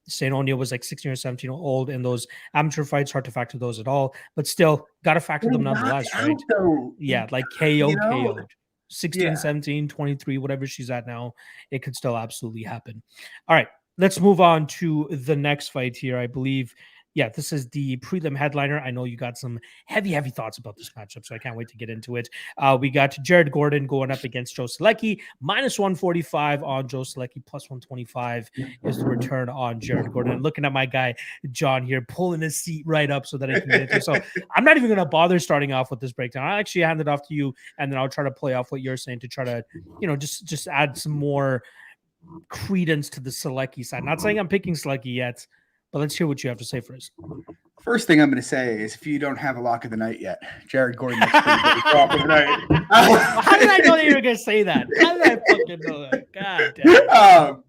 Saying O'Neill was like 16 or 17 old in those amateur fights. Hard to factor those at all, but still got to factor them nonetheless, right? Though. Yeah, like KO'd. 16, 17, 23, whatever she's at now, it could still absolutely happen. All right, let's move on to the next fight here. I believe, yeah, this is the prelim headliner. I know you got some heavy thoughts about this matchup, so I can't wait to get into it. We got Jared Gordon going up against Joe Solecki, minus 145 on Joe Solecki, plus 125 is the return on Jared Gordon. And looking at my guy, John here, pulling his seat right up so that I can get into it. So I'm not even going to bother starting off with this breakdown. I'll actually hand it off to you, and then I'll try to play off what you're saying to try to, just add some more credence to the Solecki side. Not saying I'm picking Solecki yet, but let's hear what you have to say first. First thing I'm going to say is if you don't have a lock of the night yet, Jared Gordon looks pretty good for lock of the night. How did I know that you were going to say that? How did I fucking know that? God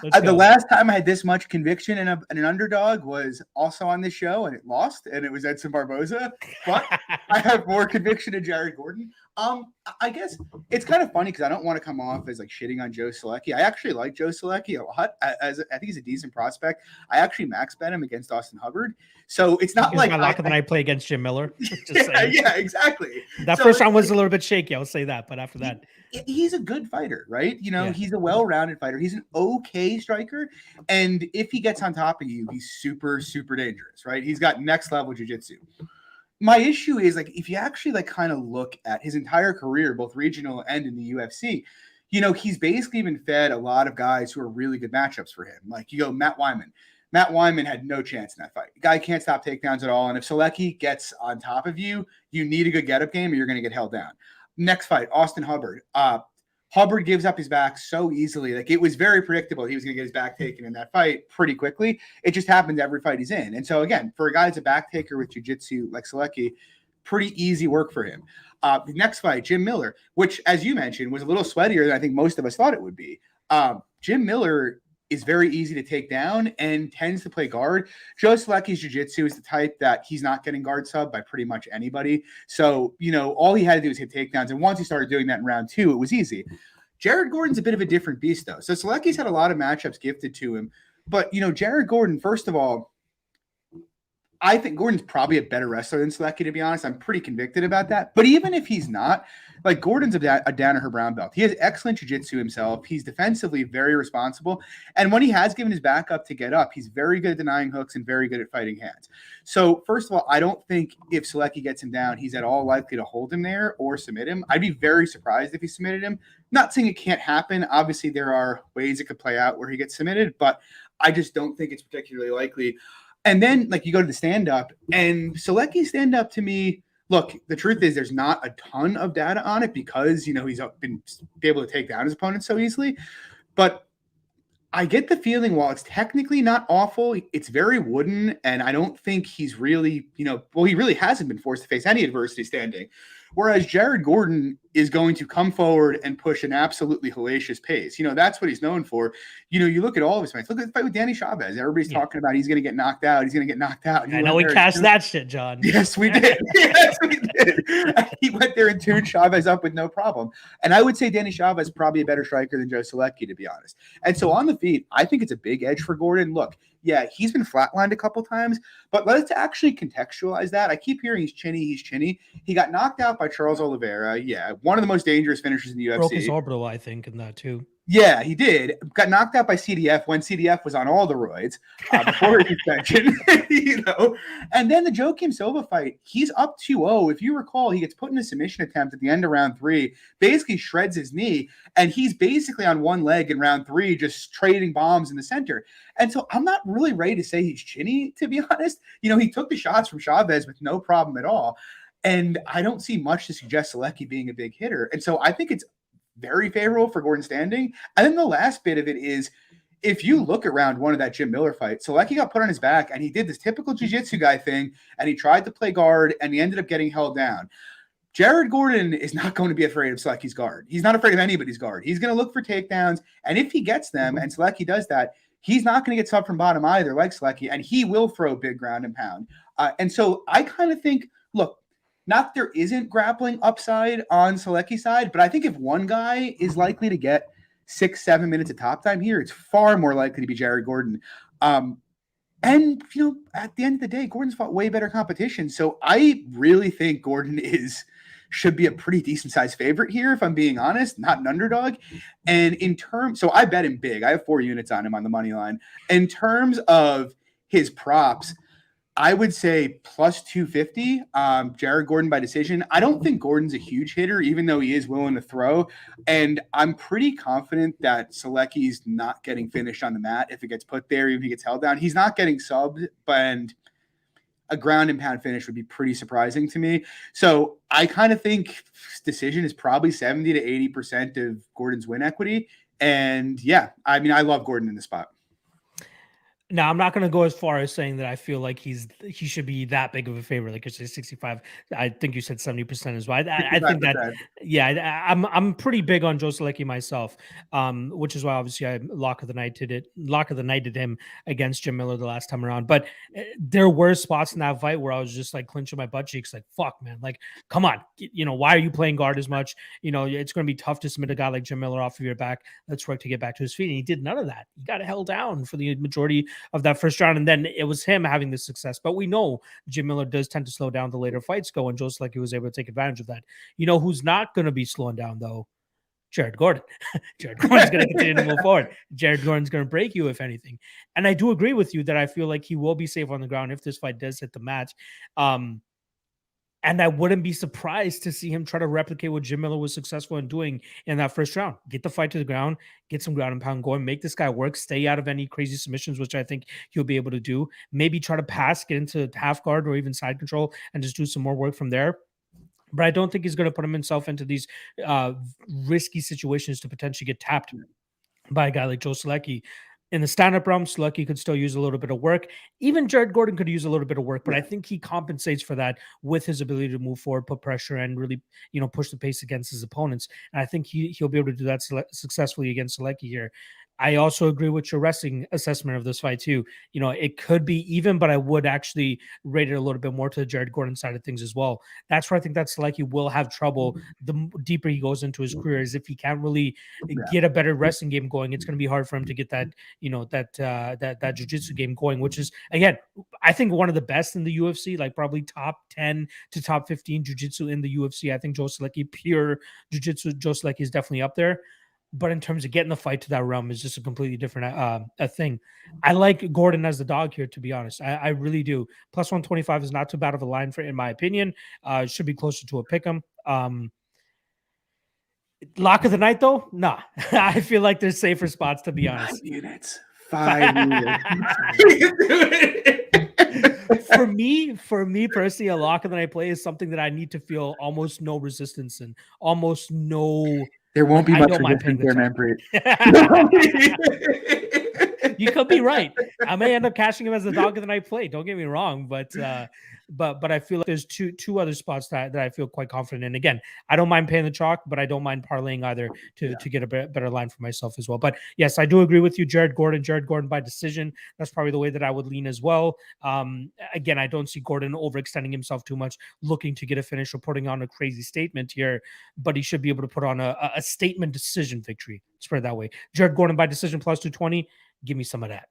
damn. The last time I had this much conviction in an underdog was also on this show, and it lost, and it was Edson Barboza. But I have more conviction in Jared Gordon. I guess it's kind of funny because I don't want to come off as like shitting on Joe Solecki. I actually like Joe Solecki a lot. I think he's a decent prospect. I actually max bet him against Austin Hubbard. So it's not like my lock of the night play against Jim Miller. Yeah, exactly. That first round was a little bit shaky. I'll say that, but after that, he's a good fighter, right? He's a well-rounded fighter. He's an okay striker, and if he gets on top of you, he's super, super dangerous, right? He's got next level jiu-jitsu. My issue is like if you actually like kind of look at his entire career, both regional and in the UFC, he's basically been fed a lot of guys who are really good matchups for him. Like you go Matt Wyman. Matt Wyman had no chance in that fight. The guy can't stop takedowns at all. And if Solecki gets on top of you, you need a good get-up game or you're going to get held down. Next fight, Austin Hubbard. Hubbard gives up his back so easily. Like it was very predictable he was going to get his back taken in that fight pretty quickly. It just happens every fight he's in. And so again, for a guy that's a back taker with jiu-jitsu like Solecki, pretty easy work for him. The next fight, Jim Miller, which as you mentioned was a little sweatier than I think most of us thought it would be. Jim Miller is very easy to take down and tends to play guard. Joe Solecki's jiu-jitsu is the type that he's not getting guard sub by pretty much anybody. So, all he had to do was hit takedowns. And once he started doing that in round 2, it was easy. Jared Gordon's a bit of a different beast, though. So Solecki's had a lot of matchups gifted to him. But, Jared Gordon, first of all, I think Gordon's probably a better wrestler than Solecki, to be honest. I'm pretty convicted about that. But even if he's not, like Gordon's a Danaher brown belt. He has excellent jiu-jitsu himself. He's defensively very responsible. And when he has given his back up to get up, he's very good at denying hooks and very good at fighting hands. So first of all, I don't think if Solecki gets him down, he's at all likely to hold him there or submit him. I'd be very surprised if he submitted him. Not saying it can't happen. Obviously, there are ways it could play out where he gets submitted, but I just don't think it's particularly likely. And then, like, you go to the stand-up, and Solecki's stand-up to me, look, the truth is there's not a ton of data on it because, he's been able to take down his opponent so easily. But I get the feeling while it's technically not awful, it's very wooden, and I don't think he's really, he really hasn't been forced to face any adversity standing. Whereas Jared Gordon is going to come forward and push an absolutely hellacious pace. That's what he's known for. You look at all of his fights. Look at the fight with Danny Chavez. Everybody's talking about he's going to get knocked out. He's going to get knocked out. I know we cashed that shit, John. Yes, we did. Yes, we did. He went there and tuned Chavez up with no problem. And I would say Danny Chavez is probably a better striker than Joe Solecki, to be honest. And so on the feet, I think it's a big edge for Gordon. Look, yeah, he's been flatlined a couple times, but let's actually contextualize that. I keep hearing he's chinny. He got knocked out by Charles Oliveira. Yeah, one of the most dangerous finishers in the UFC. Broke his orbital, I think, in that too. Yeah, he did. Got knocked out by CDF when CDF was on all the roids before his suspension, And then the Joaquim Silva fight, he's up 2-0. If you recall, he gets put in a submission attempt at the end of round 3, basically shreds his knee, and he's basically on one leg in round 3, just trading bombs in the center. And so I'm not really ready to say he's chinny, to be honest. He took the shots from Chavez with no problem at all. And I don't see much to suggest Solecki being a big hitter. And so I think it's very favorable for Gordon standing. And then the last bit of it is, if you look at round 1 of that Jim Miller fight, Solecki got put on his back and he did this typical jiu-jitsu guy thing and he tried to play guard and he ended up getting held down. Jared Gordon is not going to be afraid of Solecki's guard. He's not afraid of anybody's guard. He's going to look for takedowns. And if he gets them and Solecki does that, he's not going to get sub from bottom either, like Solecki, and he will throw big ground and pound. And so I kind of think, look, not there isn't grappling upside on Solecki's side, but I think if one guy is likely to get 6-7 minutes of top time here, it's far more likely to be Jared Gordon. And, at the end of the day, Gordon's fought way better competition. So I really think Gordon should be a pretty decent sized favorite here, if I'm being honest, not an underdog. And so I bet him big. I have 4 units on him on the money line. In terms of his props, I would say plus 250, Jared Gordon by decision. I don't think Gordon's a huge hitter, even though he is willing to throw. And I'm pretty confident that Solecki's not getting finished on the mat if it gets put there, even if he gets held down. He's not getting subbed, and a ground and pound finish would be pretty surprising to me. So I kind of think decision is probably 70 to 80% of Gordon's win equity. And yeah, I mean, I love Gordon in the spot. Now, I'm not going to go as far as saying that I feel like he should be that big of a favorite. Like you said, 65. I think you said 70% as well. I think that, yeah, I'm pretty big on Joe Solecki myself, which is why obviously I lock of the night did him against Jim Miller the last time around. But there were spots in that fight where I was just like clenching my butt cheeks, like, fuck, man, like, come on, why are you playing guard as much? It's going to be tough to submit a guy like Jim Miller off of your back. Let's work to get back to his feet. And he did none of that. He got held down for the majority of that first round, and then it was him having the success. But we know Jim Miller does tend to slow down the later fights go, and Joe Solecki was able to take advantage of that. Who's not going to be slowing down though? Jared Gordon. Jared Gordon's going to continue to move forward. Jared Gordon's going to break you, if anything. And I do agree with you that I feel like he will be safe on the ground if this fight does hit the mat. And I wouldn't be surprised to see him try to replicate what Jim Miller was successful in doing in that first round. Get the fight to the ground, get some ground and pound going, make this guy work, stay out of any crazy submissions, which I think he'll be able to do. Maybe try to pass, get into half guard or even side control and just do some more work from there. But I don't think he's going to put himself into these risky situations to potentially get tapped by a guy like Joe Solecki. In the stand-up realm, Solecki could still use a little bit of work. Even Jared Gordon could use a little bit of work, but I think he compensates for that with his ability to move forward, put pressure, and really, push the pace against his opponents. And I think he'll be able to do that successfully against Solecki here. I also agree with your wrestling assessment of this fight too. It could be even, but I would actually rate it a little bit more to the Jared Gordon side of things as well. That's where I think that Solecki will have trouble the deeper he goes into his career, is if he can't really get a better wrestling game going. It's going to be hard for him to get that, that jiu-jitsu game going, which is, again, I think one of the best in the UFC, like probably top 10 to top 15 jiu-jitsu in the UFC. I think Joe Solecki, pure jiu-jitsu, Joe Solecki is definitely up there. But in terms of getting the fight to that realm is just a completely different a thing. I like Gordon as the dog here, to be honest. I really do. Plus 125 is not too bad of a line in my opinion. It should be closer to a pick'em. Lock of the night, though? Nah. I feel like there's safer spots, to be honest. 5 units. 5 units. For me personally, a lock of the night play is something that I need to feel almost no resistance in, almost no. There won't be much resistance there, man. You could be right. I may end up cashing him as the dog of the night play. Don't get me wrong, but I feel like there's two other spots that I feel quite confident in. Again, I don't mind paying the chalk, but I don't mind parlaying either to get a better line for myself as well. But yes, I do agree with you, Jared Gordon by decision. That's probably the way that I would lean as well. Again, I don't see Gordon overextending himself too much, looking to get a finish or putting on a crazy statement here, but he should be able to put on a statement decision victory. Let's put it that way. Jared Gordon by decision plus 220. Give me some of that.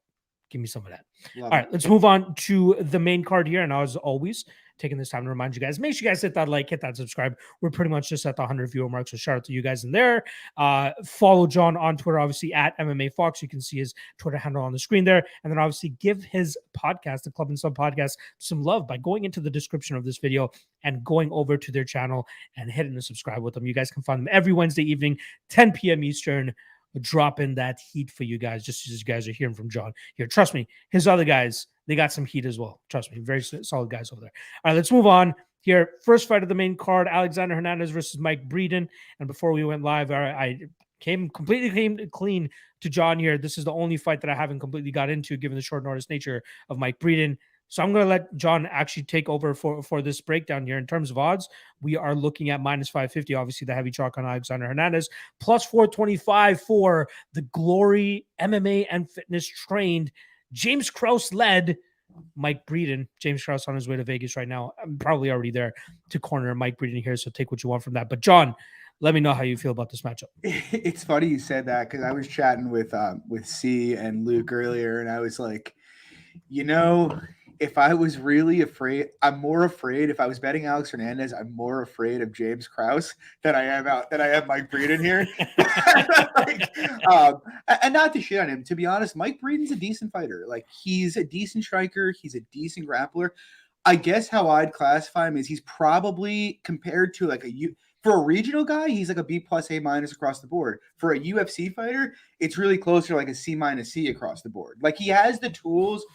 All right, let's move on to the main card here. And as always, taking this time to remind you guys, make sure you guys hit that like, hit that subscribe. We're pretty much just at the 100 viewer mark. So shout out to you guys in there. Follow John on Twitter, obviously at MMA Fox. You can see his Twitter handle on the screen there. And then obviously give his podcast, the Club and Sub podcast, some love by going into the description of this video and going over to their channel and hitting the subscribe with them. You guys can find them every Wednesday evening, 10 p.m. Eastern. Drop in that heat for you guys, just as you guys are hearing from John here. Trust me, his other guys, they got some heat as well. Trust me, very solid guys over there. All right, let's move on here. First fight of the main card, Alexander Hernandez versus Mike Breeden. And before we went live, I came clean to John here. This is the only fight that I haven't completely got into, given the short notice nature of Mike Breeden. So I'm going to let John actually take over for this breakdown here. In terms of odds, we are looking at minus 550, obviously the heavy chalk on Alexander Hernandez, plus 425 for the Glory MMA and Fitness trained, James Krause led Mike Breeden, James Krause on his way to Vegas right now. I'm probably already there to corner Mike Breeden here, so take what you want from that. But John, let me know how you feel about this matchup. It's funny you said that because I was chatting with C and Luke earlier, and I was like, if I was really afraid, I'm more afraid. If I was betting Alex Hernandez, I'm more afraid of James Krause than I am Mike Breeden here. And not to shit on him, to be honest, Mike Breeden's a decent fighter. Like, he's a decent striker, he's a decent grappler. I guess how I'd classify him is he's probably compared to like for a regional guy, he's like a B plus A minus across the board. For a UFC fighter, it's really closer to like a C minus C across the board. Like, he has the tools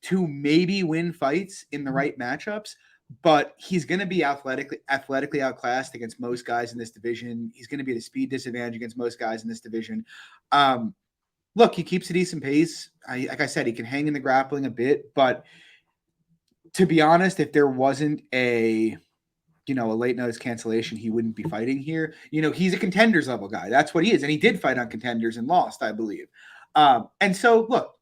to maybe win fights in the right matchups, but he's going to be athletically outclassed against most guys in this division. He's going to be at a speed disadvantage against most guys in this division. Look, he keeps a decent pace. Like I said, he can hang in the grappling a bit, but to be honest, if there wasn't a late notice cancellation, he wouldn't be fighting here. He's a contenders level guy. That's what he is. And he did fight on contenders and lost, I believe. And so, look,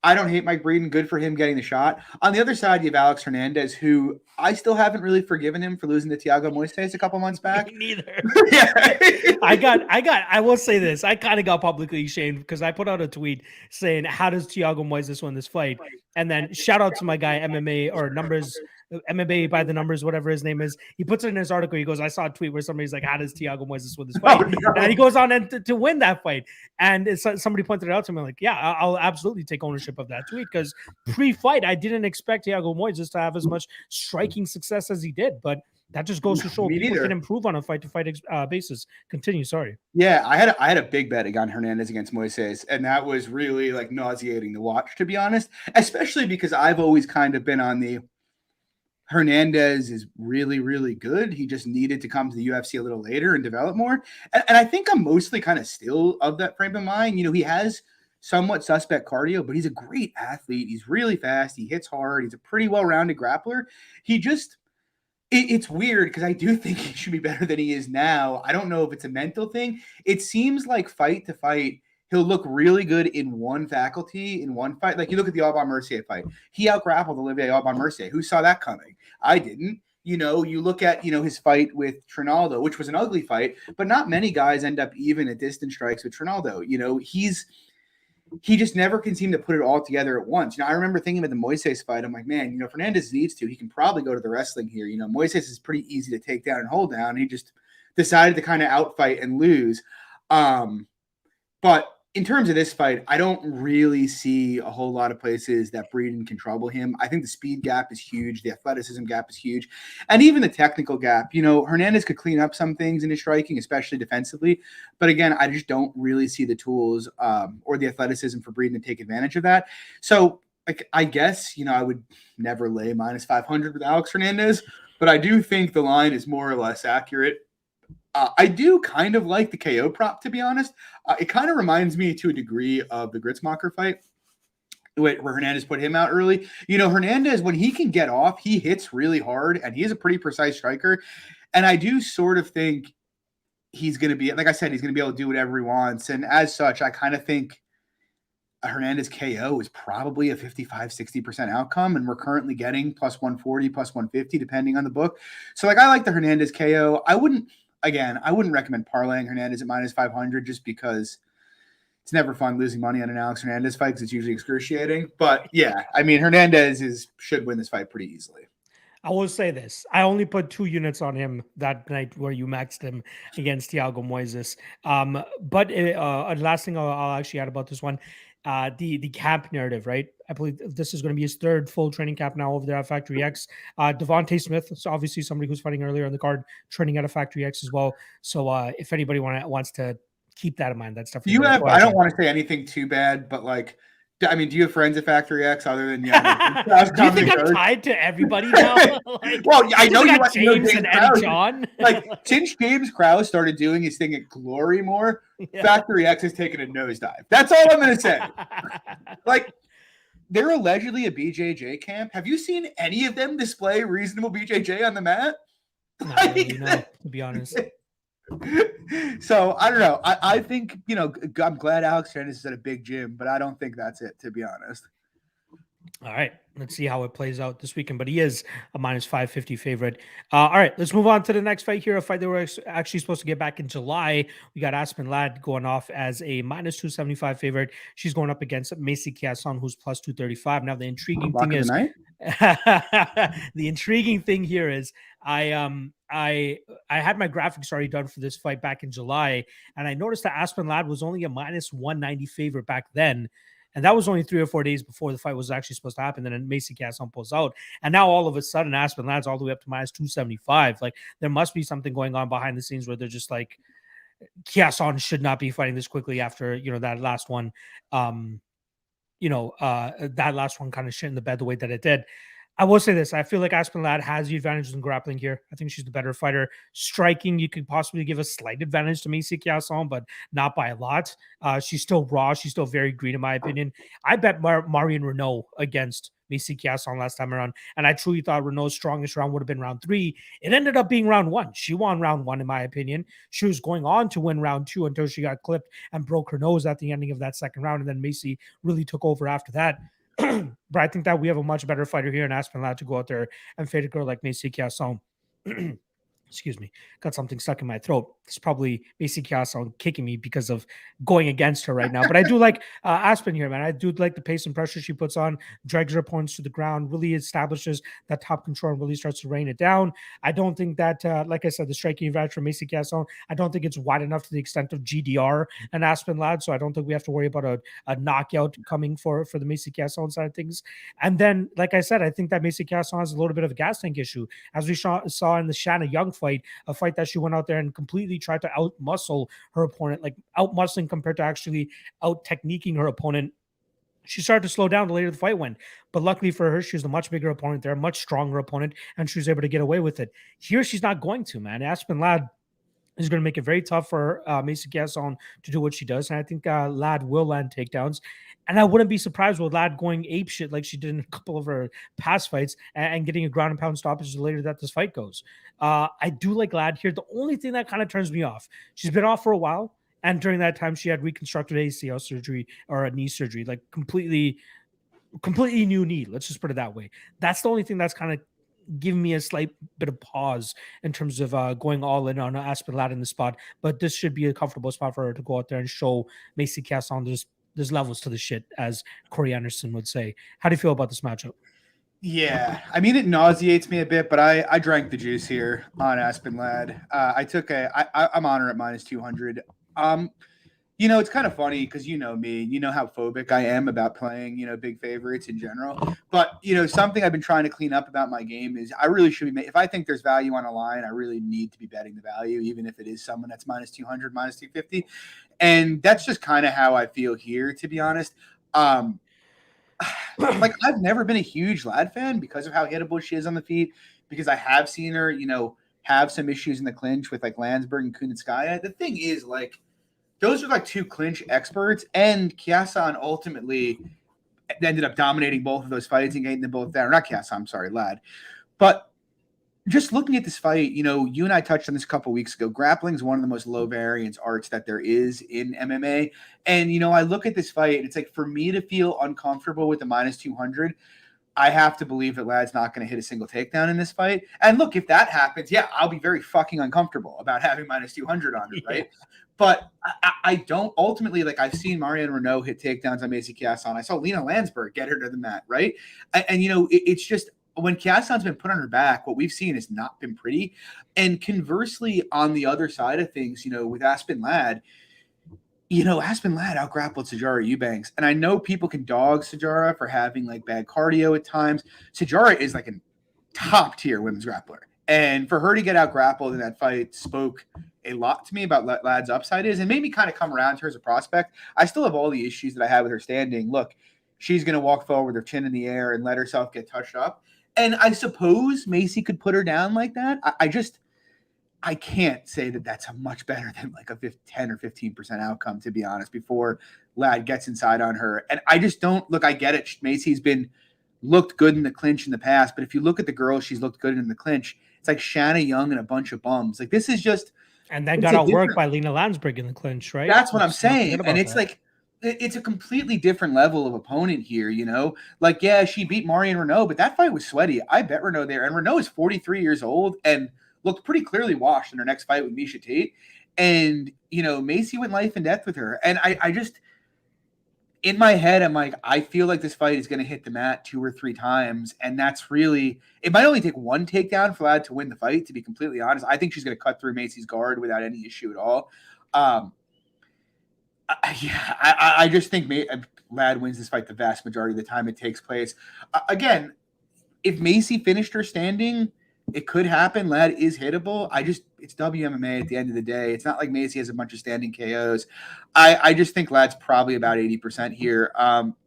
I don't hate Mike Breeden. Good for him getting the shot. On the other side, you have Alex Hernandez, who I still haven't really forgiven him for losing to Thiago Moises a couple months back. Me neither. I will say this. I kind of got publicly shamed because I put out a tweet saying, how does Thiago Moises win this fight? And then shout out to my guy, MMA by the numbers, whatever his name is. He puts it in his article. He goes, I saw a tweet where somebody's like, how does Thiago Moises win this fight? Oh, no. And he goes on to win that fight. And somebody pointed it out to me, like, yeah, I'll absolutely take ownership of that tweet, because pre-fight, I didn't expect Thiago Moises to have as much striking success as he did. But that just goes to show people can improve on a fight-to-fight basis. Continue, sorry. Yeah, I had a big bet on Hernandez against Moises, and that was really like nauseating to watch, to be honest, especially because I've always kind of been on the Hernandez is really, really good. He just needed to come to the UFC a little later and develop more. And I think I'm mostly kind of still of that frame of mind. He has somewhat suspect cardio, but he's a great athlete. He's really fast. He hits hard. He's a pretty well-rounded grappler. It's weird because I do think he should be better than he is now. I don't know if it's a mental thing. It seems like fight to fight, he'll look really good in one faculty, in one fight. Like, you look at the Aubin Mercier fight. He outgrappled Olivier Aubin Mercier. Who saw that coming? I didn't. You look at, his fight with Trinaldo, which was an ugly fight, but not many guys end up even at distance strikes with Trinaldo. He just never can seem to put it all together at once. I remember thinking about the Moises fight. I'm like, man, Fernandez needs to. He can probably go to the wrestling here. Moises is pretty easy to take down and hold down. He just decided to kind of outfight and lose. But in terms of this fight, I don't really see a whole lot of places that Breeden can trouble him. I think the speed gap is huge. The athleticism gap is huge. And even the technical gap. Hernandez could clean up some things in his striking, especially defensively. But again, I just don't really see the tools or the athleticism for Breeden to take advantage of that. So I guess, I would never lay minus 500 with Alex Hernandez. But I do think the line is more or less accurate. I do kind of like the KO prop, to be honest. It kind of reminds me to a degree of the Gritzmacher fight where Hernandez put him out early. Hernandez, when he can get off, he hits really hard, and he is a pretty precise striker. And I do sort of think he's going to be, like I said, he's going to be able to do whatever he wants. And as such, I kind of think a Hernandez KO is probably a 55-60% outcome, and we're currently getting plus 140, plus 150, depending on the book. So, I like the Hernandez KO. I wouldn't recommend parlaying Hernandez at minus 500 just because it's never fun losing money on an Alex Hernandez fight because it's usually excruciating. But yeah, Hernandez should win this fight pretty easily. I will say this. I only put 2 units on him that night where you maxed him against Thiago Moises. But last thing I'll actually add about this one, the camp narrative, right? I believe this is going to be his 3rd full training camp now over there at Factory X. Devontae Smith is obviously somebody who's fighting earlier on the card, training at a Factory X as well. So if anybody wants to keep that in mind, that's definitely. I don't want to say anything too bad, but do you have friends at Factory X other than do you think I'm tied to everybody now? Well, I know you got James and Eddie John. Since James Krause started doing his thing at Glory more, Factory X has taken a nosedive. That's all I'm going to say. They're allegedly a BJJ camp. Have you seen any of them display reasonable BJJ on the mat? No, to be honest. So I don't know. I think I'm glad Alex Hernandez is at a big gym, but I don't think that's it, to be honest. All right, let's see how it plays out this weekend. But he is a minus 550 favorite. All right, let's move on to the next fight here. A fight that we're actually supposed to get back in July. We got Aspen Ladd going off as a minus 275 favorite. She's going up against Macy Chiasson, who's plus 235. Now, the intriguing Lock thing of the is, night. the intriguing thing here is I had my graphics already done for this fight back in July, and I noticed that Aspen Ladd was only a minus 190 favorite back then. And that was only 3 or 4 days before the fight was actually supposed to happen. Then Macy Chiasson pulls out. And now all of a sudden, Aspen Ladd's all the way up to minus 275. Like, there must be something going on behind the scenes where they're just like, Chiasson should not be fighting this quickly after, that last one. That last one kind of shit in the bed the way that it did. I will say this. I feel like Aspen Ladd has the advantages in grappling here. I think she's the better fighter. Striking, you could possibly give a slight advantage to Macy Chiasson, but not by a lot. She's still raw. She's still very green, in my opinion. I bet Marion Renault against Macy Chiasson last time around, and I truly thought Renault's strongest round would have been round 3. It ended up being round 1. She won round 1, in my opinion. She was going on to win round 2 until she got clipped and broke her nose at the ending of that second round, and then Macy really took over after that. But I think that we have a much better fighter here in Aspen Ladd to go out there and fade a girl like Macy Chiasson. Excuse me, got something stuck in my throat. It's probably Macy Chiasson kicking me because of going against her right now. But I do like Aspen here, man. I do like the pace and pressure she puts on, drags her opponents to the ground, really establishes that top control and really starts to rain it down. I don't think that, like I said, the striking advantage for Macy Chiasson, I don't think it's wide enough to the extent of GDR and Aspen Ladd. So I don't think we have to worry about a knockout coming for the Macy Chiasson side of things. And then, like I said, I think that Macy Chiasson has a little bit of a gas tank issue, as we saw in the Shanna Young fight, a fight that she went out there and completely tried to out-muscle her opponent, like out-muscling compared to actually out-techniquing her opponent. She started to slow down the later the fight went. But luckily for her, she was a much bigger opponent there, a much stronger opponent, and she was able to get away with it. Here, she's not going to, man. Aspen Ladd is going to make it very tough for Macy Chiasson to do what she does. And I think Ladd will land takedowns. And I wouldn't be surprised with Ladd going ape shit like she did in a couple of her past fights and getting a ground and pound stoppage the later that this fight goes. I do like Ladd here. The only thing that kind of turns me off, she's been off for a while. And during that time, she had reconstructed ACL surgery or a knee surgery, like completely new knee. Let's just put it that way. That's the only thing that's kind of giving me a slight bit of pause in terms of going all in on Aspen Ladd in the spot. But this should be a comfortable spot for her to go out there and show Macy Chiasson there's levels to the shit, as Corey Anderson would say. How do you feel about this matchup? Yeah, I mean, it nauseates me a bit, but I drank the juice here on Aspen Ladd. I'm on her at minus 200. It's kind of funny because you know me, you know how phobic I am about playing, big favorites in general. But, something I've been trying to clean up about my game is I really should be, if I think there's value on a line, I really need to be betting the value, even if it is someone that's minus 200, minus 250. And that's just kind of how I feel here, to be honest. I've never been a huge Ladd fan because of how hittable she is on the feet, because I have seen her, have some issues in the clinch with like Landsberg and Kunitskaya. The thing is, those are like two clinch experts, and Chiasson ultimately ended up dominating both of those fights and getting them both down. Or not Chiasson, I'm sorry, Ladd. But just looking at this fight, you and I touched on this a couple of weeks ago. Grappling is one of the most low variance arts that there is in MMA. And, I look at this fight, and it's like, for me to feel uncomfortable with the minus 200, I have to believe that Ladd's not going to hit a single takedown in this fight. And look, if that happens, yeah, I'll be very fucking uncomfortable about having minus 200 on it, right? But I don't ultimately, I've seen Marion Renault hit takedowns on Macy Chiasson. I saw Lena Landsberg get her to the mat, right? And it's just, when Chiasson's been put on her back, what we've seen has not been pretty. And conversely, on the other side of things, with Aspen Ladd, Aspen Ladd out-grappled Sijara Eubanks. And I know people can dog Sijara for having bad cardio at times. Sijara is a top-tier women's grappler. And for her to get out-grappled in that fight spoke a lot to me about what Ladd's upside is and made me kind of come around to her as a prospect. I still have all the issues that I had with her standing. Look, she's going to walk forward with her chin in the air and let herself get touched up. And I suppose Macy could put her down like that. I can't say that that's a much better than a 10 or 15% outcome, to be honest, before Ladd gets inside on her. And I just don't look, I get it. Macy's looked good in the clinch in the past, but if you look at the girls, she's looked good in the clinch. It's like Shanna Young and a bunch of bums. This is just. And then got outworked by Lena Landsberg in the clinch, right? That's what I'm saying. And it's it's a completely different level of opponent here, you know? Like, yeah, she beat Marion Renault, but that fight was sweaty. I bet Renault there. And Renault is 43 years old and looked pretty clearly washed in her next fight with Miesha Tate. And, you know, Macy went life and death with her. And I just, in my head, I'm like, I feel like this fight is going to hit the mat 2 or 3 times. And that's really, it might only take one takedown for Ladd to win the fight, to be completely honest. I think she's going to cut through Macy's guard without any issue at all. I just think Ladd wins this fight the vast majority of the time it takes place. Again, if Macy finished her standing, it could happen. Ladd is hittable. It's WMMA at the end of the day. It's not like Macy has a bunch of standing KOs. I just think Ladd's probably about 80% here.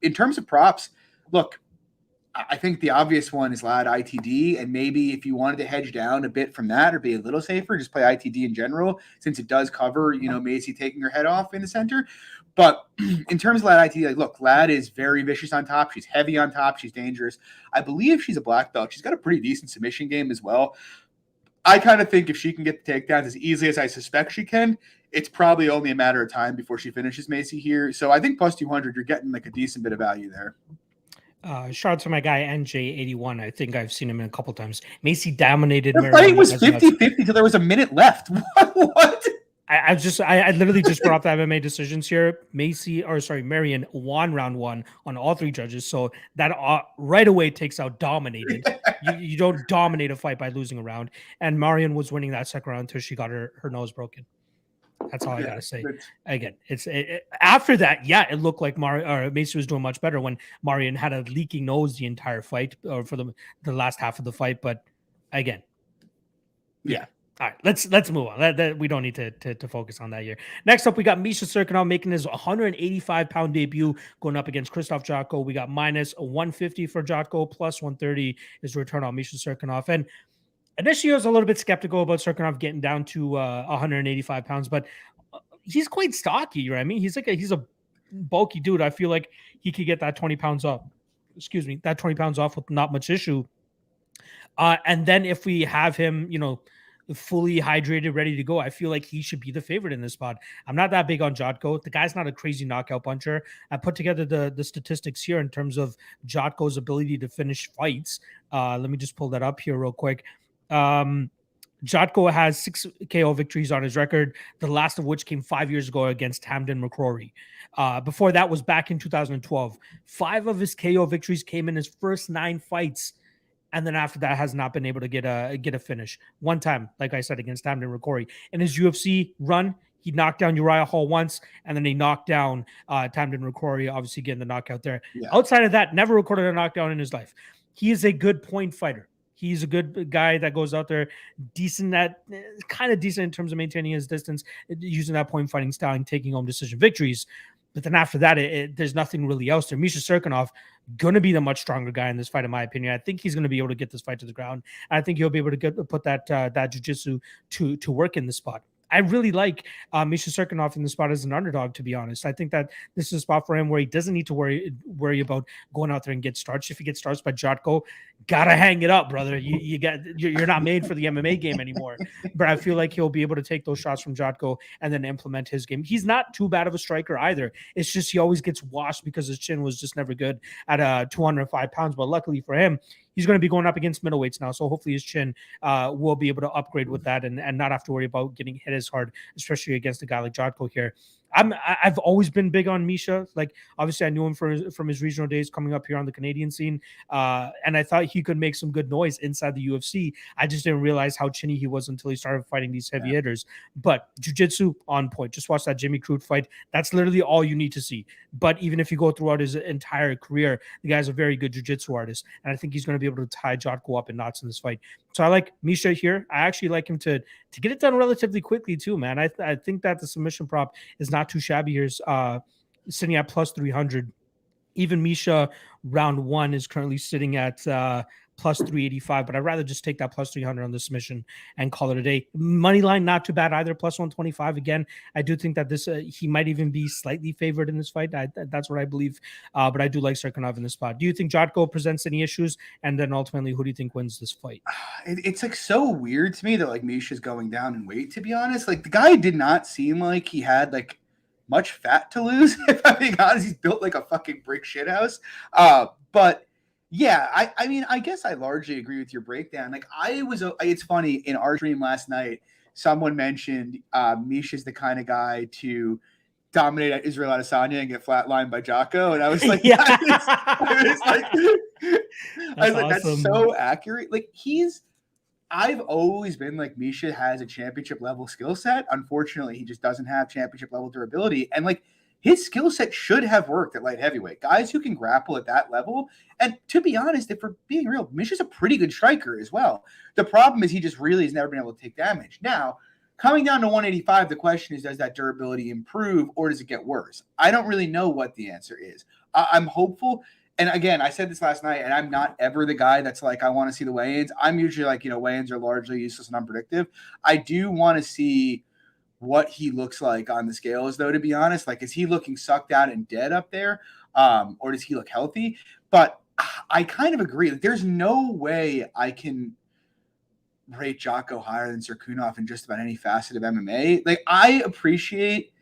In terms of props, look, I think the obvious one is Ladd ITD, and maybe if you wanted to hedge down a bit from that or be a little safer, just play ITD in general, since it does cover, you know, Macy taking her head off in the center. But in terms of Ladd ITD, like, look, Ladd is very vicious on top. She's heavy on top. She's dangerous. I believe she's a black belt. She's got a pretty decent submission game as well. I kind of think if she can get the takedowns as easily as I suspect she can, it's probably only a matter of time before she finishes Macy here. So I think plus 200, you're getting like a decent bit of value there. Shout out to my guy NJ81. I think I've seen him a couple times. Macy dominated. The fight was 50-50 till there was a minute left. What? I literally just brought up the MMA decisions here. Marion won round 1 on all 3 judges. So that right away takes out dominated. You don't dominate a fight by losing a round. And Marion was winning that second round until she got her nose broken. That's all I gotta say. Again, after that, yeah, it looked like Macy was doing much better when Marion had a leaking nose the entire fight, or for the last half of the fight. But again, yeah. All right, let's move on. We don't need to focus on that here. Next up, we got Misha Cirkunov making his 185-pound debut, going up against Krzysztof Jotko. We got minus 150 for Jotko, plus 130 is return on Misha Cirkunov. And initially, I was a little bit skeptical about Cirkunov getting down to 185 pounds, but he's quite stocky, right? I mean, he's a bulky dude. I feel like he could get that 20 pounds off. Excuse me, that 20 pounds off with not much issue. And then if we have him, you know, fully hydrated, ready to go, I feel like he should be the favorite in this spot. I'm not that big on Jotko. The guy's not a crazy knockout puncher. I put together the statistics here in terms of Jotko's ability to finish fights. Let me just pull that up here real quick. Jotko has 6 KO victories on his record, the last of which came 5 years ago against Hamdan McCrory. Before that was back in 2012. 5 of his KO victories came in his first 9 fights. And then after that has not been able to get a finish. One time, like I said, against Hamdan McCrory. In his UFC run, he knocked down Uriah Hall once, and then he knocked down Hamdan McCrory, obviously getting the knockout there. Yeah. Outside of that, never recorded a knockdown in his life. He is a good point fighter. He's a good guy that goes out there, kind of decent in terms of maintaining his distance, using that point fighting style and taking home decision victories. But then after that, there's nothing really else there. Misha Cirkunov going to be the much stronger guy in this fight, in my opinion. I think he's going to be able to get this fight to the ground. And I think he'll be able to put that jiu-jitsu to work in the spot. I really like Misha Cirkunov in the spot as an underdog, to be honest. I think that this is a spot for him where he doesn't need to worry about going out there and get starched. If he gets starched by Jotko, gotta hang it up, brother. You're not made for the MMA game anymore. But I feel like he'll be able to take those shots from Jotko and then implement his game. He's not too bad of a striker either. It's just he always gets washed because his chin was just never good at 205 pounds. But luckily for him, he's going to be going up against middleweights now, so hopefully his chin will be able to upgrade with that and not have to worry about getting hit as hard, especially against a guy like Jotko here. I've always been big on Misha. Like, obviously, I knew him from his regional days coming up here on the Canadian scene, and I thought he could make some good noise inside the UFC. I just didn't realize how chinny he was until he started fighting these heavy hitters. But jiu-jitsu on point. Just watch that Jimmy Crute fight. That's literally all you need to see. But even if you go throughout his entire career, the guy's a very good jiu-jitsu artist, and I think he's going to be able to tie Jotko up in knots in this fight. So I like Misha here. I actually like him to get it done relatively quickly too, man. I think that the submission prop is not too shabby here, sitting at plus 300. Even Misha round 1 is currently sitting at plus 385, but I'd rather just take that plus 300 on the submission and call it a day. Money line, not too bad either, plus 125. Again, I do think that this he might even be slightly favored in this fight. That's what I believe, but I do like Cirkunov in this spot. Do you think Jotko presents any issues? And then ultimately, who do you think wins this fight? It's like so weird to me that like Misha's going down in weight, to be honest. Like, the guy did not seem like he had like much fat to lose. If I'm being honest, he's built like a fucking brick shithouse. But yeah, I mean, I guess I largely agree with your breakdown. Like it's funny, in our stream last night, someone mentioned Misha's the kind of guy to dominate at Israel Adesanya and get flatlined by Jotko. And I was like, Yeah. That's so accurate. Like I've always been like, Misha has a championship level skill set. Unfortunately, he just doesn't have championship level durability. And like, his skill set should have worked at light heavyweight. Guys who can grapple at that level. And to be honest, if we're being real, Misha's a pretty good striker as well. The problem is he just really has never been able to take damage. Now, coming down to 185, the question is, does that durability improve or does it get worse? I don't really know what the answer is. I'm hopeful. And again, I said this last night, and I'm not ever the guy that's like, I want to see the weigh-ins. I'm usually like, weigh-ins are largely useless and unpredictable. I do want to see what he looks like on the scales, though, to be honest. Like, is he looking sucked out and dead up there? Or does he look healthy? But I kind of agree. Like, there's no way I can rate Jotko higher than Cirkunov in just about any facet of MMA. Like, I appreciate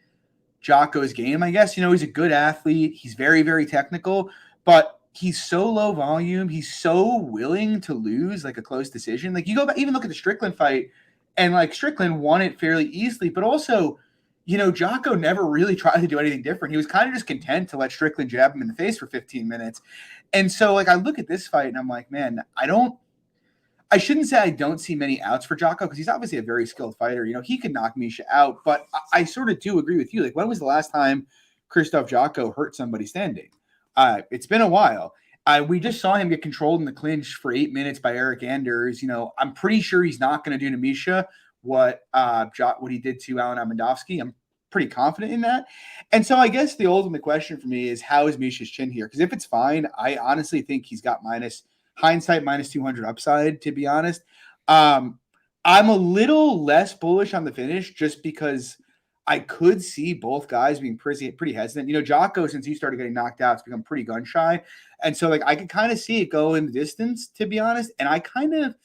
Jotko's game, I guess. He's a good athlete. He's very, very technical, but he's so low volume. He's so willing to lose like a close decision. Like, you go back, even look at the Strickland fight, and like Strickland won it fairly easily, but also, Jotko never really tried to do anything different. He was kind of just content to let Strickland jab him in the face for 15 minutes. And so, like, I look at this fight and I'm like, man, I shouldn't say I don't see many outs for Jotko, because he's obviously a very skilled fighter. He could knock Misha out, but I sort of do agree with you. Like, when was the last time Krzysztof Jotko hurt somebody standing? It's been a while. We just saw him get controlled in the clinch for 8 minutes by Eric Anders. I'm pretty sure he's not going to do to Misha what he did to Alan Amandovsky. I'm pretty confident in that. And so I guess the ultimate question for me is, how is Misha's chin here? Because if it's fine, I honestly think he's got hindsight minus 200 upside, to be honest. I'm a little less bullish on the finish, just because I could see both guys being pretty hesitant. Jotko, since he started getting knocked out, has become pretty gun shy. And so, like, I could kind of see it go in the distance, to be honest. And I kind of,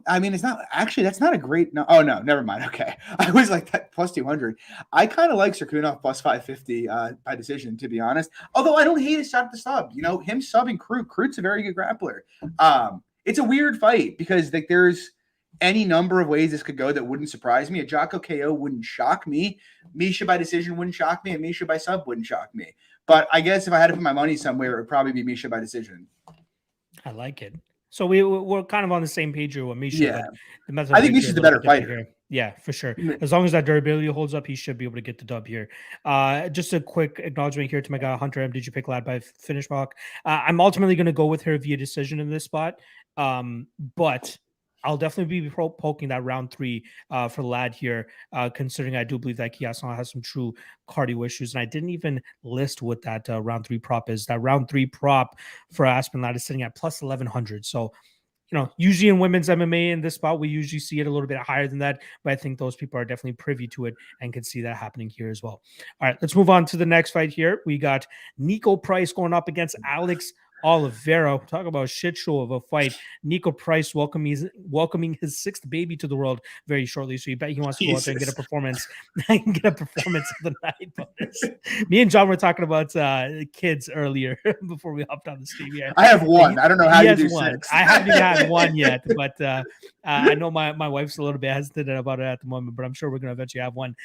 I mean, it's not actually, that's not a great, no. Oh, no, never mind. Okay. I was like, that plus 200. I kind of like Cirkunov plus 550 by decision, to be honest. Although I don't hate his shot at the sub. Him subbing Krut's a very good grappler. It's a weird fight because, like, there's any number of ways this could go that wouldn't surprise me. A Jotko KO wouldn't shock me. Misha by decision wouldn't shock me. And Misha by sub wouldn't shock me. But I guess if I had to put my money somewhere, it would probably be Misha by decision. I like it. So we're kind of on the same page here with Misha. Yeah. I think Misha's the better fighter. Here. Yeah, for sure. As long as that durability holds up, he should be able to get the dub here. Just a quick acknowledgement here to my guy Hunter M. Did you pick Lad by finish block? I'm ultimately going to go with her via decision in this spot. But I'll definitely be poking that round 3 for Lad here, considering I do believe that Chiasson has some true cardio issues. And I didn't even list what that round 3 prop is. That round 3 prop for Aspen Lad is sitting at plus 1,100. So, usually in women's MMA in this spot, we usually see it a little bit higher than that. But I think those people are definitely privy to it and can see that happening here as well. All right, let's move on to the next fight here. We got Nico Price going up against Alex Oliveira. Talk about a shit show of a fight. Nico Price welcoming his 6th baby to the world very shortly. So you bet he wants to go out there and get a performance of the night bonus. Me and John were talking about kids earlier before we hopped on the stream here. I have one. I don't know how you do 6. I haven't even had one yet, but I know my wife's a little bit hesitant about it at the moment, but I'm sure we're going to eventually have one.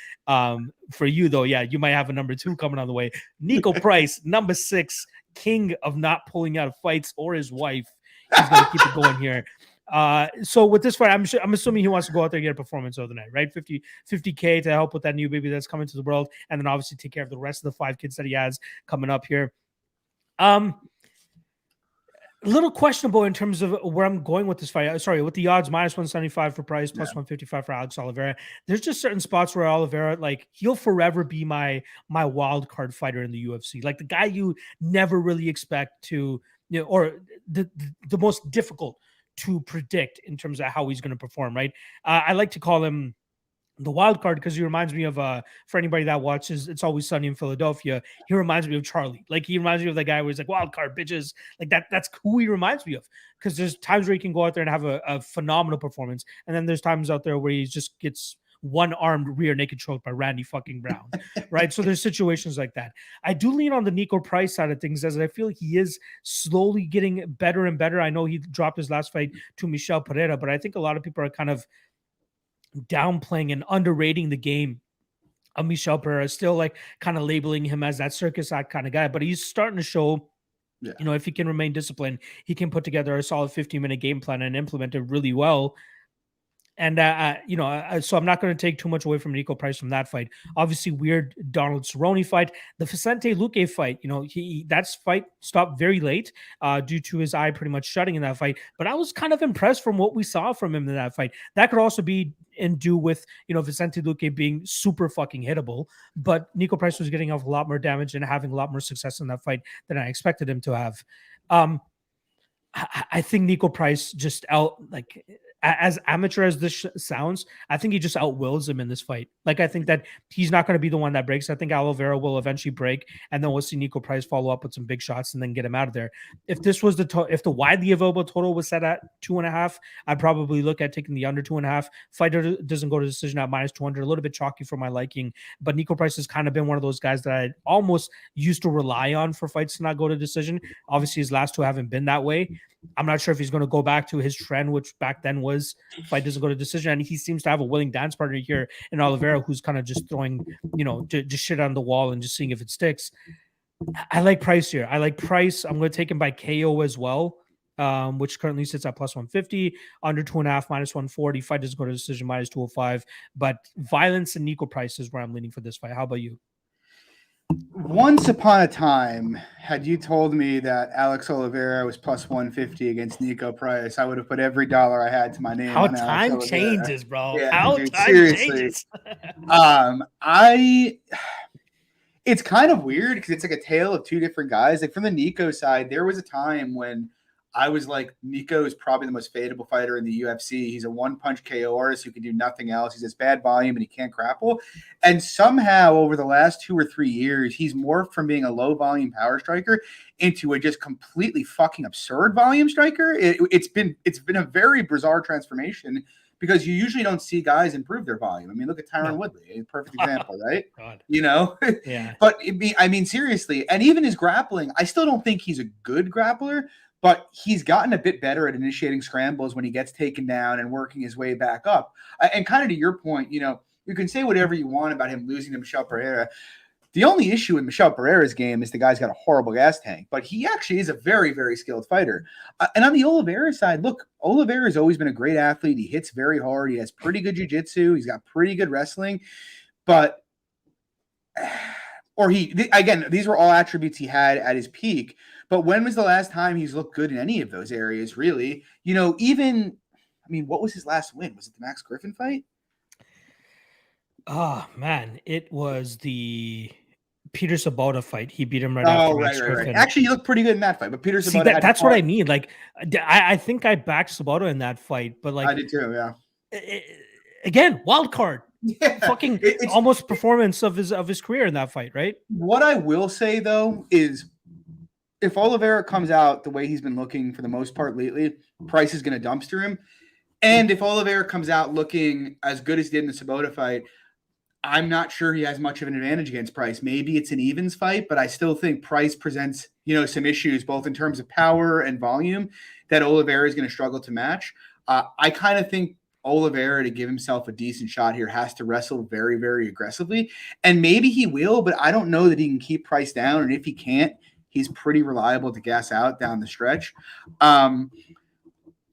For you, though, yeah, you might have a number 2 coming on the way. Nico Price, number 6, king of not pulling out of fights, or his wife. He's going to keep it going here. So with this fight, I'm assuming he wants to go out there and get a performance of the night, right? 50K to help with that new baby that's coming to the world, and then obviously take care of the rest of the 5 kids that he has coming up here. A little questionable in terms of where I'm going with this fight. Sorry, with the odds minus 175 for Price, plus 155 for Alex Oliveira. There's just certain spots where Oliveira, like, he'll forever be my wild card fighter in the UFC. Like, the guy you never really expect to, or the most difficult to predict in terms of how he's going to perform, right? I like to call him the wild card because he reminds me of for anybody that watches It's Always Sunny in Philadelphia, he reminds me of Charlie. Like, he reminds me of the guy where he's like, wild card bitches. Like, that's who he reminds me of, because there's times where he can go out there and have a phenomenal performance, and then there's times out there where he just gets one-armed rear naked choke by Randy fucking Brown, right? So there's situations like that. I do lean on the Nico Price side of things, as I feel he is slowly getting better and better. I know he dropped his last fight to Michel Pereira, but I think a lot of people are kind of downplaying and underrating the game of Michel Pereira, still like kind of labeling him as that circus act kind of guy, but he's starting to show, you know, if he can remain disciplined, he can put together a solid 15-minute game plan and implement it really well. And, you know, so I'm not going to take too much away from Nico Price from that fight. Obviously, weird Donald Cerrone fight. The Vicente Luque fight, you know, that fight stopped very late due to his eye pretty much shutting in that fight. But I was kind of impressed from what we saw from him in that fight. That could also be in due with, you know, Vicente Luque being super fucking hittable. But Nico Price was getting off a lot more damage and having a lot more success in that fight than I expected him to have. I think Nico Price just as amateur as this sounds, I think he just outwills him in this fight. Like, I think that he's not going to be the one that breaks. I think Oliveira will eventually break, and then we'll see Nico Price follow up with some big shots and then get him out of there. If this was if the widely available total was set at 2.5, I'd probably look at taking the under 2.5. Fighter doesn't go to decision at -200, a little bit chalky for my liking, but Nico Price has kind of been one of those guys that I almost used to rely on for fights to not go to decision. Obviously, his last two haven't been that way. I'm not sure if he's going to go back to his trend, which back then was fight doesn't go to decision. And he seems to have a willing dance partner here in Oliveira, who's kind of just throwing, you know, just shit on the wall and just seeing if it sticks. I like Price here. I like Price. I'm going to take him by KO as well, which currently sits at +150, under 2.5, -140. Fight doesn't go to decision, -205. But violence and Nico Price is where I'm leaning for this fight. How about you? Once upon a time, had you told me that Alex Oliveira was +150 against Nico Price, I would have put every dollar I had to my name. How on time Alex changes, bro. Yeah, How dude, time seriously. changes. It's kind of weird because it's like a tale of two different guys. Like, from the Nico side, there was a time when I was like, Nico is probably the most fadeable fighter in the UFC. He's a one-punch KO artist who can do nothing else. He's this bad volume and he can't grapple. And somehow over the last 2 or 3 years, he's morphed from being a low-volume power striker into a just completely fucking absurd volume striker. It's been a very bizarre transformation, because you usually don't see guys improve their volume. I mean, look at Tyron Woodley, a perfect example, right? God. You know? Yeah. But I mean, seriously, and even his grappling, I still don't think he's a good grappler, but he's gotten a bit better at initiating scrambles when he gets taken down and working his way back up. And kind of to your point, you know, you can say whatever you want about him losing to Michel Pereira. The only issue with Michel Pereira's game is the guy's got a horrible gas tank, but he actually is a very, very skilled fighter. And on the Oliveira side, look, Oliveira's always been a great athlete. He hits very hard. He has pretty good jiu-jitsu. He's got pretty good wrestling. But, again, these were all attributes he had at his peak. But when was the last time he's looked good in any of those areas, really? You know, what was his last win? Was it the Max Griffin fight? Oh, man. It was the Peter Sabota fight. He beat him right after Max Griffin. Right. Actually, he looked pretty good in that fight, but Peter Sabota that's what I mean. Like, I think I backed Sabota in that fight, but like, I did too, yeah. Again, wild card. Yeah, fucking almost performance of his career in that fight, right? What I will say, though, is if Oliveira comes out the way he's been looking for the most part lately, Price is going to dumpster him. And if Oliveira comes out looking as good as he did in the Sabota fight, I'm not sure he has much of an advantage against Price. Maybe it's an evens fight, but I still think Price presents, you know, some issues both in terms of power and volume that Oliveira is going to struggle to match. I kind of think Oliveira, to give himself a decent shot here, has to wrestle very, very aggressively. And maybe he will, but I don't know that he can keep Price down. And if he can't, he's pretty reliable to gas out down the stretch.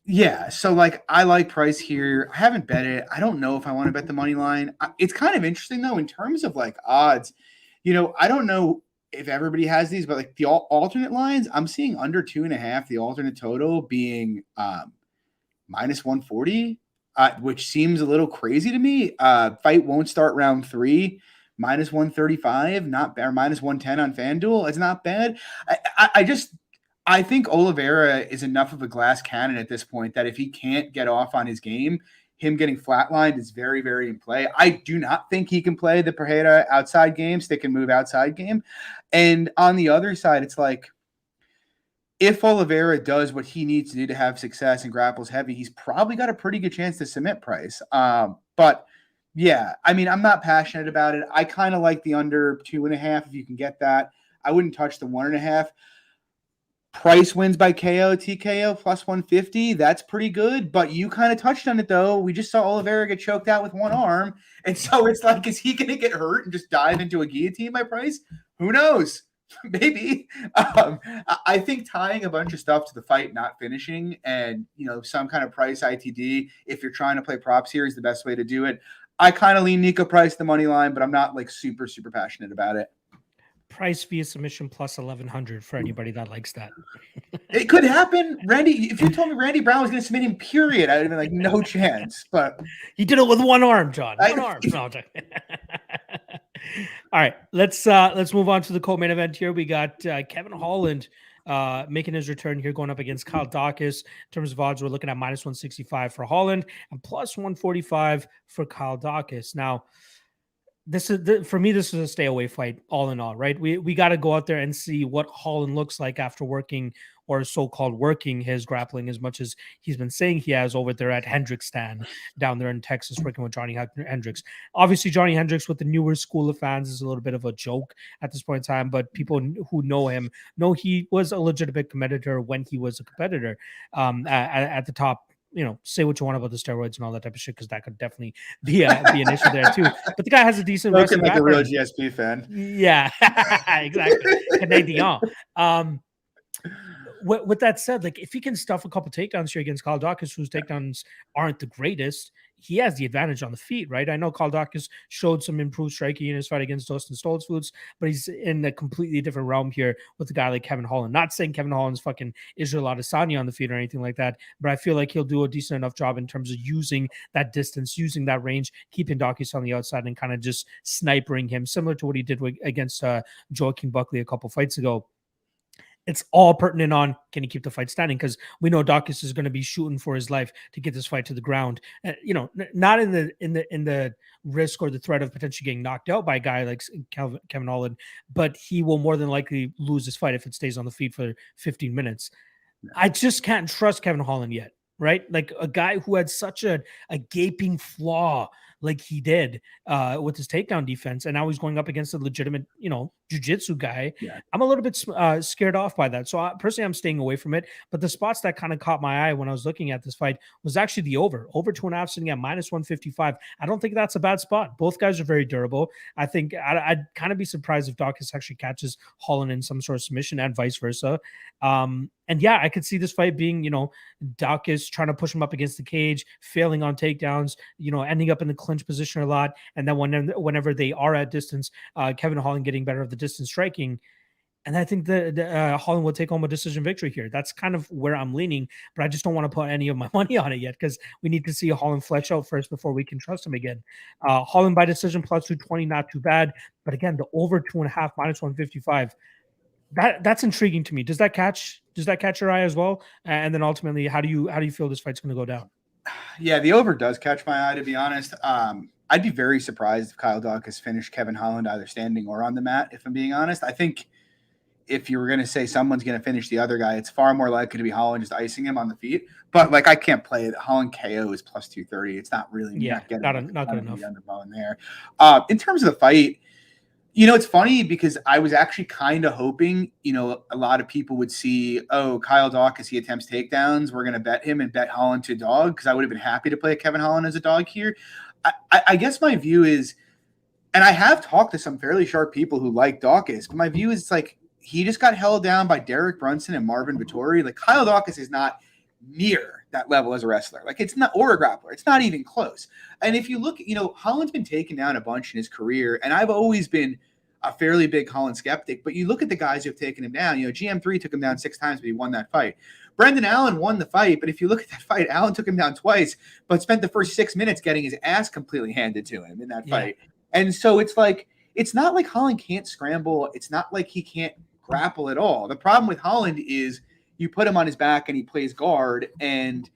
Yeah, so like I like Price here. I haven't bet it. I don't know if I want to bet the money line. It's kind of interesting though in terms of like odds. You know, I don't know if everybody has these, but like the alternate lines, I'm seeing under 2.5. The alternate total being -140, which seems a little crazy to me. Fight won't start round 3. -135, not bad. Or -110 on FanDuel. It's not bad. I think Oliveira is enough of a glass cannon at this point that if he can't get off on his game, him getting flatlined is very, very in play. I do not think he can play the Perrello outside game, stick and move outside game. And on the other side, it's like, if Oliveira does what he needs to do to have success and grapples heavy, he's probably got a pretty good chance to submit Price. But Yeah, I mean, I'm not passionate about it. I kind of like the under 2.5 if you can get that. I wouldn't touch the 1.5. Price wins by KO, TKO plus 150. That's pretty good. But you kind of touched on it, though. We just saw Oliveira get choked out with one arm. And so it's like, is he going to get hurt and just dive into a guillotine by Price? Who knows? Maybe. I think tying a bunch of stuff to the fight, not finishing, and some kind of Price ITD, if you're trying to play props here, is the best way to do it. I kind of lean Nico Price the money line, but I'm not like super, super passionate about it. Price via submission plus 1,100 for anybody that likes that. It could happen. Randy, if you told me Randy Brown was going to submit him, period, I would have been like, no chance. But he did it with one arm, John. One arm. No, all right, let's move on to the co-main event here. We got Kevin Holland making his return here, going up against Kyle Daukaus. In terms of odds, we're looking at minus 165 for Holland and plus 145 for Kyle Daukaus. Now, for me, this is a stay away fight all in all, right? We got to go out there and see what Holland looks like after working, or so-called working, his grappling as much as he's been saying he has over there at Hendrickson down there in Texas, working with Johnny Hendricks. Obviously, Johnny Hendricks with the newer school of fans is a little bit of a joke at this point in time, but people who know him know he was a legitimate competitor when he was a competitor at the top. Say what you want about the steroids and all that type of shit, because that could definitely be an issue there too. But the guy has a decent looking like background. a real GSP fan. Yeah, exactly. Canadian. With that said, like if he can stuff a couple takedowns here against Kyle Daukaus, whose takedowns aren't the greatest, he has the advantage on the feet, right? I know Kyle Daukaus showed some improved striking in his fight against Dustin Stoltzfus, but he's in a completely different realm here with a guy like Kevin Holland. Not saying Kevin Holland's fucking Israel Adesanya on the feet or anything like that, but I feel like he'll do a decent enough job in terms of using that distance, using that range, keeping Daukaus on the outside and kind of just snipering him, similar to what he did against Joaquin Buckley a couple fights ago. It's all pertinent on can he keep the fight standing, because we know Daukaus is going to be shooting for his life to get this fight to the ground. Not in the risk or the threat of potentially getting knocked out by a guy like Kevin Holland, but he will more than likely lose this fight if it stays on the feet for 15 minutes. I just can't trust Kevin Holland yet, right? Like a guy who had such a gaping flaw like he did with his takedown defense, and now he's going up against a legitimate, jiu-jitsu guy. Yeah. I'm a little bit scared off by that. So personally, I'm staying away from it. But the spots that kind of caught my eye when I was looking at this fight was actually the over 2.5 sitting at minus 155. I don't think that's a bad spot. Both guys are very durable. I think I'd kind of be surprised if Daukaus actually catches Holland in some sort of submission and vice versa. And yeah, I could see this fight being, Daukaus trying to push him up against the cage, failing on takedowns, ending up in the clinch position a lot. And then whenever they are at distance, Kevin Holland getting better of the distance striking. And I think that Holland will take home a decision victory here. That's kind of where I'm leaning, but I just don't want to put any of my money on it yet, because we need to see Holland flesh out first before we can trust him again. Holland by decision plus 220, not too bad. But again, the over 2.5 minus 155. That's intriguing to me. Does that catch your eye as well? And then ultimately, how do you feel this fight's going to go down? Yeah, the over does catch my eye, to be honest. I'd be very surprised if Kyle Daukaus finished Kevin Holland either standing or on the mat, if I'm being honest. I think if you were going to say someone's going to finish the other guy, it's far more likely to be Holland just icing him on the feet. But I can't play it. Holland KO is plus 230. It's not really not good enough. In there. In terms of the fight, it's funny because I was actually kind of hoping, a lot of people would see, Kyle Daukaus, he attempts takedowns. We're going to bet him and bet Holland to dog, because I would have been happy to play Kevin Holland as a dog here. I guess my view is, and I have talked to some fairly sharp people who like Daukaus, but my view is he just got held down by Derek Brunson and Marvin Vettori. Kyle Daukaus is not near that level as a wrestler. It's not, or a grappler. It's not even close. And if you look, Holland's been taken down a bunch in his career, and I've always been a fairly big Holland skeptic, but you look at the guys who have taken him down. GM3 took him down 6 times, but he won that fight. Brendan Allen won the fight, but if you look at that fight, Allen took him down twice, but spent the first 6 minutes getting his ass completely handed to him in that fight. And so it's not like Holland can't scramble. It's not like he can't grapple at all. The problem with Holland is you put him on his back and he plays guard, and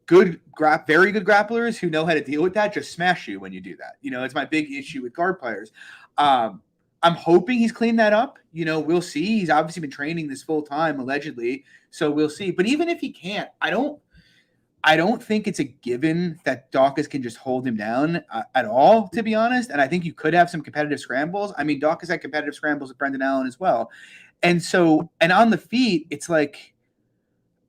very good grapplers who know how to deal with that just smash you when you do that. It's my big issue with guard players. I'm hoping he's cleaned that up. We'll see. He's obviously been training this full time, allegedly. So we'll see. But even if he can't, I I don't think it's a given that Daukaus can just hold him down at all, to be honest. And I think you could have some competitive scrambles. I mean, Daukaus had competitive scrambles with Brendan Allen as well. And so, and on the feet, it's like,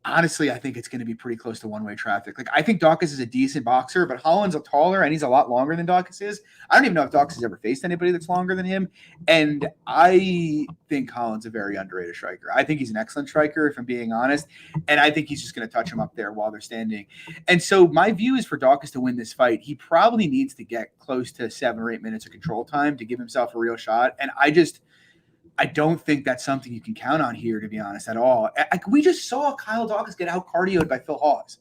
honestly, I think it's going to be pretty close to one-way traffic. Like, I think Daukaus is a decent boxer, but Holland's a taller and he's a lot longer than Daukaus is. I don't even know if Daukaus has ever faced anybody that's longer than him. And I think Holland's a very underrated striker. I think he's an excellent striker, if I'm being honest. And I think he's just going to touch him up there while they're standing. And so my view is for Daukaus to win this fight, he probably needs to get close to 7 or 8 minutes of control time to give himself a real shot. And I don't think that's something you can count on here, to be honest, at all. We just saw Kyle Daukaus get out cardioed by Phil Hawes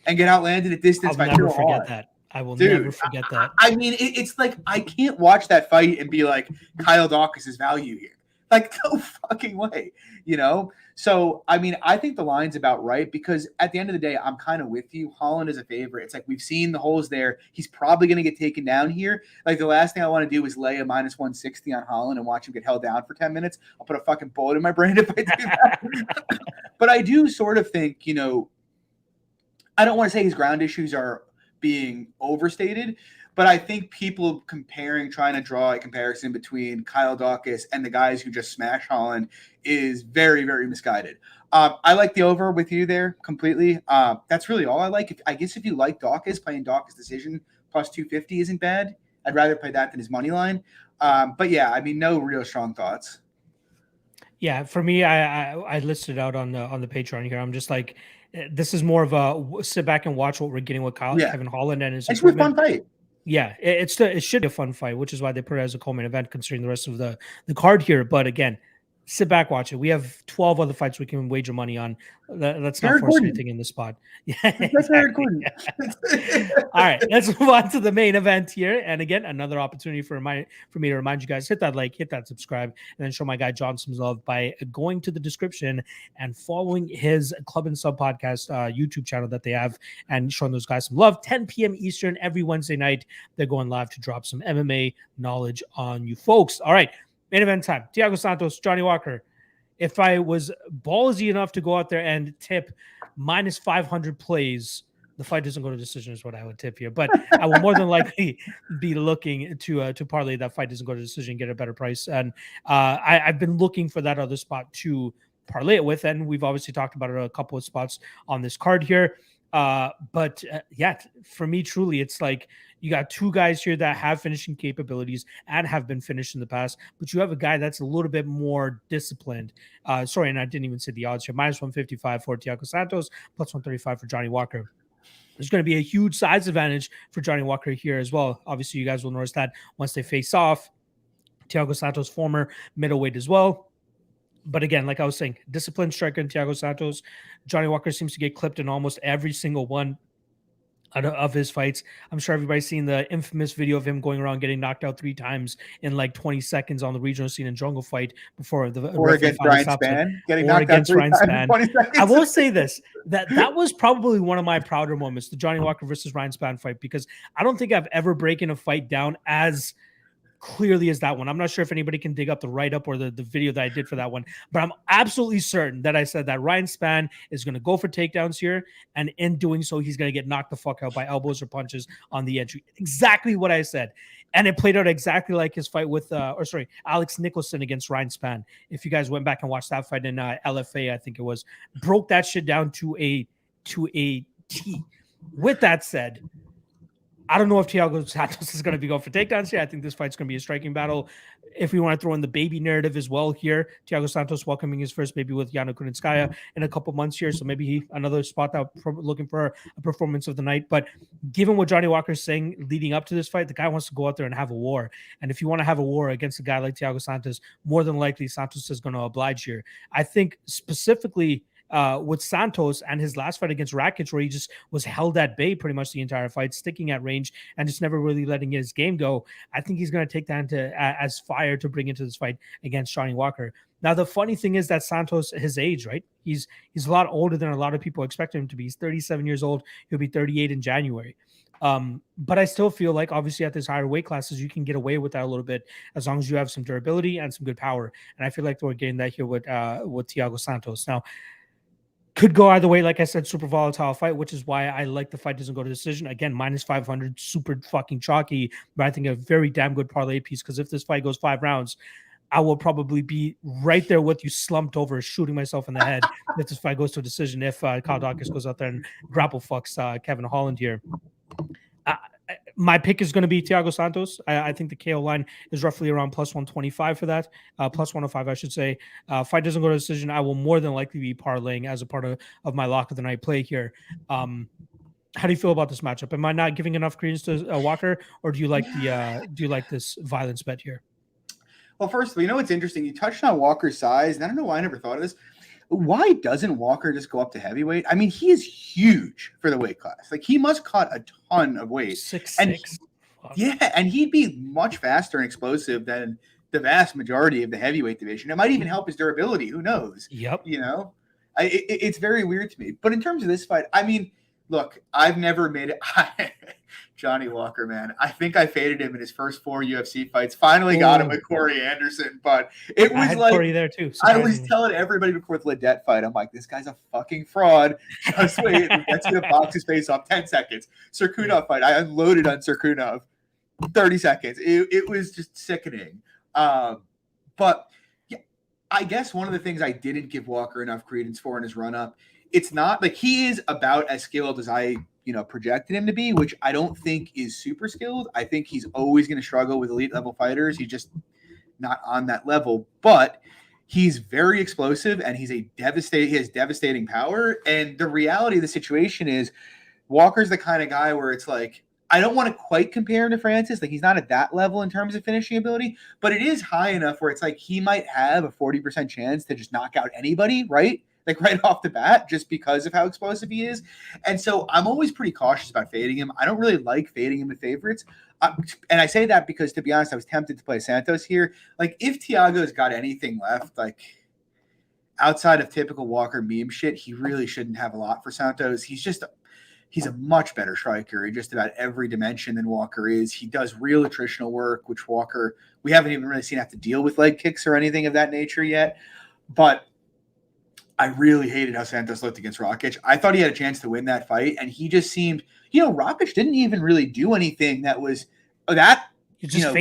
and get outlanded at distance by Phil Hawes. I'll never forget that. I will never forget that. I mean, it's like I can't watch that fight and be like, Kyle Daukaus is value here. Like, no fucking way, you know? So, I mean, I think the line's about right because at the end of the day, I'm kind of with you. Holland is a favorite. It's like we've seen the holes there. He's probably going to get taken down here. Like, the last thing I want to do is lay a minus 160 on Holland and watch him get held down for 10 minutes. I'll put a fucking bullet in my brain if I do that. But I do sort of think, you know, I don't want to say his ground issues are being overstated, but I think people trying to draw a comparison between Kyle Daukaus and the guys who just smash Holland is very, very misguided. I like the over with you there completely. That's really all I like. I guess if you like Daukaus, playing Daukaus decision plus 250 isn't bad. I'd rather play that than his money line. But yeah, I mean, no real strong thoughts. Yeah, for me, I listed out on the Patreon here. I'm just like, this is more of a sit back and watch what we're getting with Kevin Holland and his. It's a fun fight. Yeah, it should be a fun fight, which is why they put it as a co-main event, considering the rest of the card here. But again, sit back, watch it. We have 12 other fights we can wager money on. Let's not force anything in the spot. Yeah, exactly. All right, let's move on to the main event here. And again, another opportunity for me to remind you guys, hit that like, hit that subscribe, and then show my guy John some love by going to the description and following his Club and Sub podcast YouTube channel that they have and showing those guys some love. 10 p.m. Eastern every Wednesday night. They're going live to drop some MMA knowledge on you folks. All right. Main event time. Thiago Santos, Johnny Walker. If I was ballsy enough to go out there and tip minus 500 plays, the fight doesn't go to decision is what I would tip here. But I will more than likely be looking to parlay that fight doesn't go to decision, get a better price. And I've been looking for that other spot to parlay it with. And we've obviously talked about it a couple of spots on this card here. But yeah, for me, truly, it's like you got two guys here that have finishing capabilities and have been finished in the past, but you have a guy that's a little bit more disciplined. Sorry, and I didn't even say the odds here. Minus 155 for Thiago Santos, plus 135 for Johnny Walker. There's going to be a huge size advantage for Johnny Walker here as well. Obviously, you guys will notice that once they face off. Thiago Santos, former middleweight as well. But again, like I was saying, disciplined striker in Thiago Santos. Johnny Walker seems to get clipped in almost every single one of his fights. I'm sure everybody's seen the infamous video of him going around getting knocked out 3 times in like 20 seconds on the regional scene in Jungle Fight before the or against Ryan Spann, getting knocked out 3 times in 20 seconds. I will say this, that was probably one of my prouder moments, the Johnny Walker versus Ryan Spann fight, because I don't think I've ever broken a fight down as clearly as that one. I'm not sure if anybody can dig up the write-up or the video that I did for that one, but I'm absolutely certain that I said that Ryan Spann is going to go for takedowns here, and in doing so, he's going to get knocked the fuck out by elbows or punches on the entry. Exactly what I said. And it played out exactly like his fight with, Alex Nicholson against Ryan Spann. If you guys went back and watched that fight in LFA, I think it was, broke that shit down to a T. With that said, I don't know if Thiago Santos is going to be going for takedowns here. I think this fight's going to be a striking battle. If we want to throw in the baby narrative as well here, Thiago Santos welcoming his first baby with Yana Kunitskaya in a couple months here. So maybe another spot that looking for a performance of the night. But given what Johnny Walker is saying leading up to this fight, the guy wants to go out there and have a war. And if you want to have a war against a guy like Thiago Santos, more than likely Santos is going to oblige here. I think specifically with Santos and his last fight against Rakic, where he just was held at bay pretty much the entire fight, sticking at range and just never really letting his game go. I think he's going to take that as fire to bring into this fight against Johnny Walker. Now, the funny thing is that Santos, his age, right? He's a lot older than a lot of people expect him to be. He's 37 years old. He'll be 38 in January. But I still feel like obviously at this higher weight classes, you can get away with that a little bit as long as you have some durability and some good power. And I feel like we're getting that here with Thiago Santos. Now, Could go either way. Like I said, super volatile fight, which is why I like the fight doesn't go to decision. Again, minus 500, super fucking chalky, but I think a very damn good parlay piece, because if this fight goes 5 rounds, I will probably be right there with you, slumped over, shooting myself in the head if this fight goes to a decision, if Kyle Daukaus goes out there and grapple fucks Kevin Holland here. My pick is going to be Thiago Santos. I think the KO line is roughly around plus 125 for that, plus 105, I should say. Fight doesn't go to decision, I will more than likely be parlaying as a part of my lock of the night play here. How do you feel about this matchup? Am I not giving enough credence to Walker, or do you like this violence bet here? Well, first of all, you know what's interesting? You touched on Walker's size, and I don't know why I never thought of this. Why doesn't Walker just go up to heavyweight? I mean, he is huge for the weight class. Like, he must cut a ton of weight. 6'6". Yeah, and he'd be much faster and explosive than the vast majority of the heavyweight division. It might even help his durability. Who knows? Yep. You know, it's very weird to me. But in terms of this fight, I mean, look, I've never made it. Johnny Walker, man. I think I faded him in his first 4 UFC fights. Finally got him with Corey Anderson, but it was like Corey there too. I was telling everybody before the Ledet fight, I'm like, this guy's a fucking fraud. Just wait, that's gonna box his face off 10 seconds. Cirkunov fight, I unloaded on Cirkunov 30 seconds. It was just sickening. But yeah, I guess one of the things I didn't give Walker enough credence for in his run up, it's not like he is about as skilled as I projected him to be, which I don't think is super skilled. I think he's always going to struggle with elite level fighters. He's just not on that level, but he's very explosive and he has devastating power. And the reality of the situation is Walker's the kind of guy where it's like, I don't want to quite compare him to Francis. Like, he's not at that level in terms of finishing ability, but it is high enough where it's like he might have a 40% chance to just knock out anybody, right? Like right off the bat, just because of how explosive he is. And so I'm always pretty cautious about fading him. I don't really like fading him with favorites. And I say that because, to be honest, I was tempted to play Santos here. Like, if Thiago's got anything left, like outside of typical Walker meme shit, he really shouldn't have a lot for Santos. He's a much better striker in just about every dimension than Walker is. He does real attritional work, which Walker, we haven't even really seen have to deal with leg kicks or anything of that nature yet. But I really hated how Santos looked against Rakic. I thought he had a chance to win that fight, and he just seemed, Rakic didn't even really do anything that was that. He's just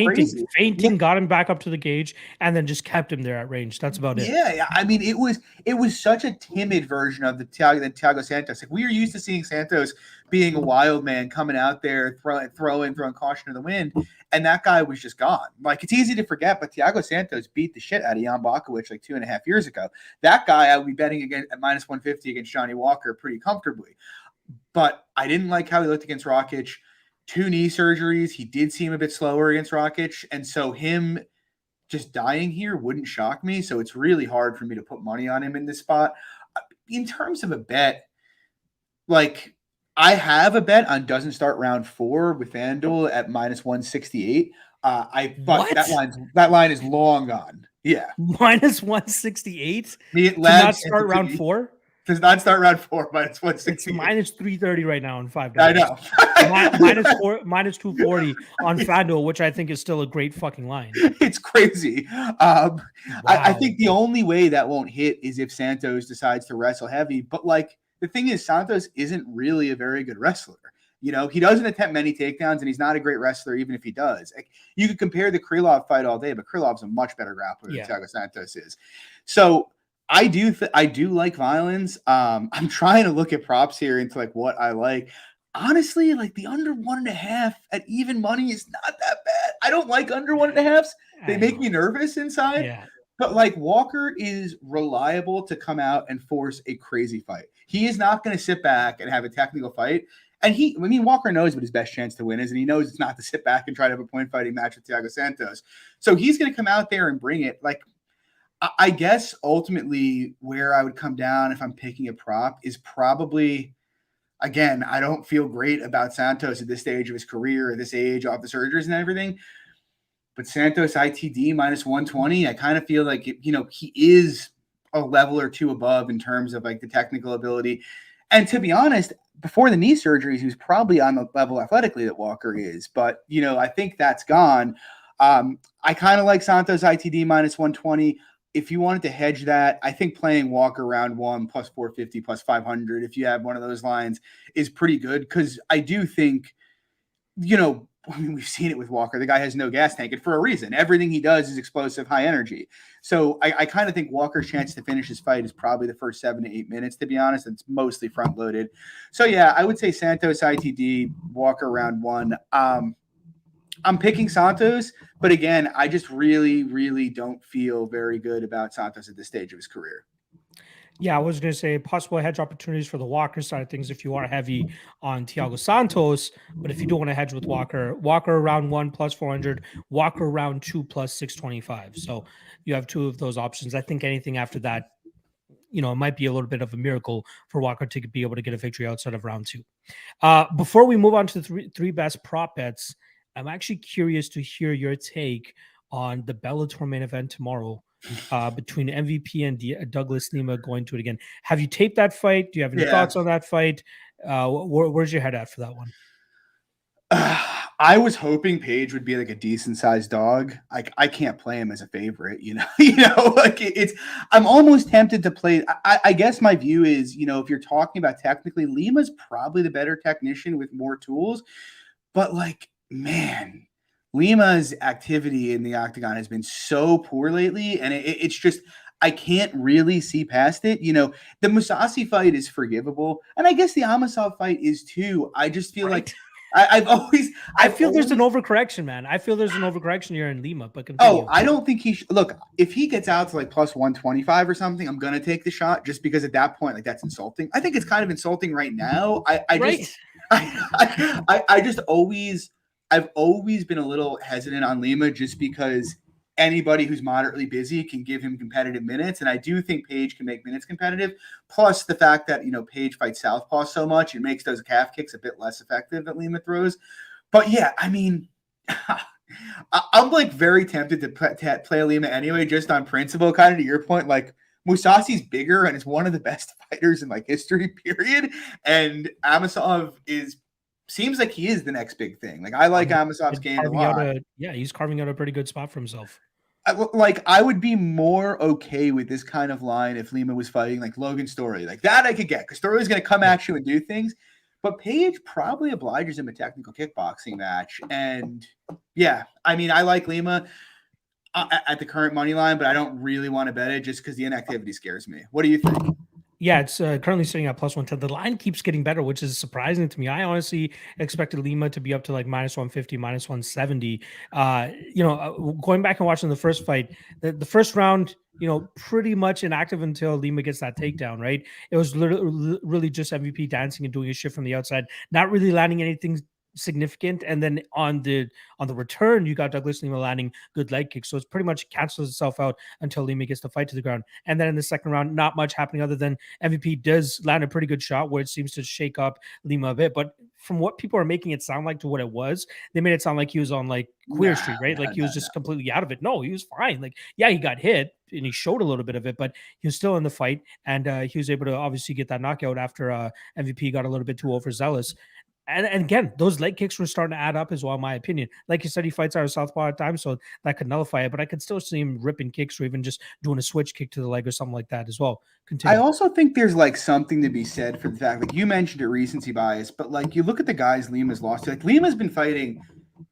fainting, got him back up to the cage, and then just kept him there at range. That's about it. Yeah, I mean, it was such a timid version of the Thiago Santos. Like, we are used to seeing Santos being a wild man coming out there, throwing caution to the wind, and that guy was just gone. Like, it's easy to forget, but Thiago Santos beat the shit out of Jan Blachowicz like 2.5 years ago. That guy I would be betting again at minus 150 against Johnny Walker pretty comfortably. But I didn't like how he looked against Rakic. 2 knee surgeries. He did seem a bit slower against Rakic. And so him just dying here wouldn't shock me. So it's really hard for me to put money on him in this spot. In terms of a bet, like, I have a bet on doesn't start round 4 with FanDuel at minus 168. But that line is long gone. Yeah. Minus 168 to not start round 4? Does not start round 4, minus 160. It's minus 330 right now on $5. I know. minus 240 on FanDuel, which I think is still a great fucking line. It's crazy. Wow. I think the only way that won't hit is if Santos decides to wrestle heavy. But, like, the thing is, Santos isn't really a very good wrestler. He doesn't attempt many takedowns, and he's not a great wrestler, even if he does. Like, you could compare the Krylov fight all day, but Krylov's a much better grappler than Thiago Santos is. So I do like violence. I'm trying to look at props here into like what I like. Honestly, like the under 1.5 at even money is not that bad. I don't like under 1.5s. They make me nervous inside. Yeah. But like Walker is reliable to come out and force a crazy fight. He is not going to sit back and have a technical fight. And Walker knows what his best chance to win is, and he knows it's not to sit back and try to have a point fighting match with Thiago Santos. So he's going to come out there and bring it. Like, I guess ultimately where I would come down if I'm picking a prop is probably, again, I don't feel great about Santos at this stage of his career, at this age, off the surgeries and everything. But Santos ITD minus 120, I kind of feel like, he is a level or two above in terms of like the technical ability. And to be honest, before the knee surgeries, he was probably on the level athletically that Walker is. But, I think that's gone. I kind of like Santos ITD minus 120. if you wanted to hedge that, I think playing Walker round 1 plus 450 plus 500, if you have one of those lines, is pretty good. Because I do think, I mean, we've seen it with Walker. The guy has no gas tank, and for a reason. Everything he does is explosive, high energy. So I kind of think Walker's chance to finish his fight is probably the first 7 to 8 minutes, to be honest. It's mostly front loaded. So yeah, I would say Santos ITD, Walker round 1. I'm picking Santos, but again, I just really, really don't feel very good about Santos at this stage of his career. Yeah, I was going to say possible hedge opportunities for the Walker side of things if you are heavy on Thiago Santos. But if you don't want to hedge with Walker, Walker round 1 plus 400, Walker round 2 plus 625. So you have 2 of those options. I think anything after that, it might be a little bit of a miracle for Walker to be able to get a victory outside of round 2. Before we move on to the three best prop bets, I'm actually curious to hear your take on the Bellator main event tomorrow. Between MVP and Douglas Lima going to it again. Have you taped that fight? Do you have any thoughts on that fight? Where's your head at for that one? I was hoping Paige would be like a decent sized dog. I can't play him as a favorite, I'm almost tempted to play. I guess my view is, if you're talking about technically, Lima's probably the better technician with more tools, but man, Lima's activity in the octagon has been so poor lately, and it's just I can't really see past it. The Mousasi fight is forgivable, and I guess the Amosov fight is too. I just feel like I feel there's an overcorrection, man. I feel there's an overcorrection here in Lima, but continue. I don't think he should. Look, if he gets out to plus 125 or something, I'm gonna take the shot just because at that point, that's insulting. I think it's kind of insulting right now. I've always been a little hesitant on Lima just because anybody who's moderately busy can give him competitive minutes. And I do think Paige can make minutes competitive. Plus the fact that, Paige fights southpaw so much, it makes those calf kicks a bit less effective that Lima throws. But yeah, I mean, I'm very tempted to play Lima anyway, just on principle, kind of to your point. Mousasi's bigger and is one of the best fighters in history, period. And Amosov seems like he is the next big thing. I like Amosov's game a lot. He's carving out a pretty good spot for himself. I would be more okay with this kind of line if Lima was fighting Logan Story. That I could get, because Story's going to come at you and do things. But Paige probably obliges him a technical kickboxing match. And yeah, I mean, I like Lima at the current money line, but I don't really want to bet it just because the inactivity scares me. What do you think? Yeah, it's currently sitting at plus 110. The line keeps getting better, which is surprising to me. I honestly expected Lima to be up to minus 150, minus 170. Going back and watching the first fight, the first round, pretty much inactive until Lima gets that takedown, right? It was literally really just MVP dancing and doing his shit from the outside, not really landing anything significant. And then on the return, you got Douglas Lima landing good leg kicks. So it's pretty much cancels itself out until Lima gets the fight to the ground. And then in the second round, not much happening other than MVP does land a pretty good shot where it seems to shake up Lima a bit. But from what people are making it sound like to what it was, they made it sound like he was on Queer Street, right? He was just completely out of it. No, he was fine. He got hit and he showed a little bit of it, but he was still in the fight. And he was able to obviously get that knockout after MVP got a little bit too overzealous. And again, those leg kicks were starting to add up as well, in my opinion. Like you said, he fights out of southpaw at times, so that could nullify it. But I could still see him ripping kicks or even just doing a switch kick to the leg or something like that as well. Continue. I also think there's something to be said for the fact, you mentioned a recency bias, but you look at the guys Lima's lost to. Lima's been fighting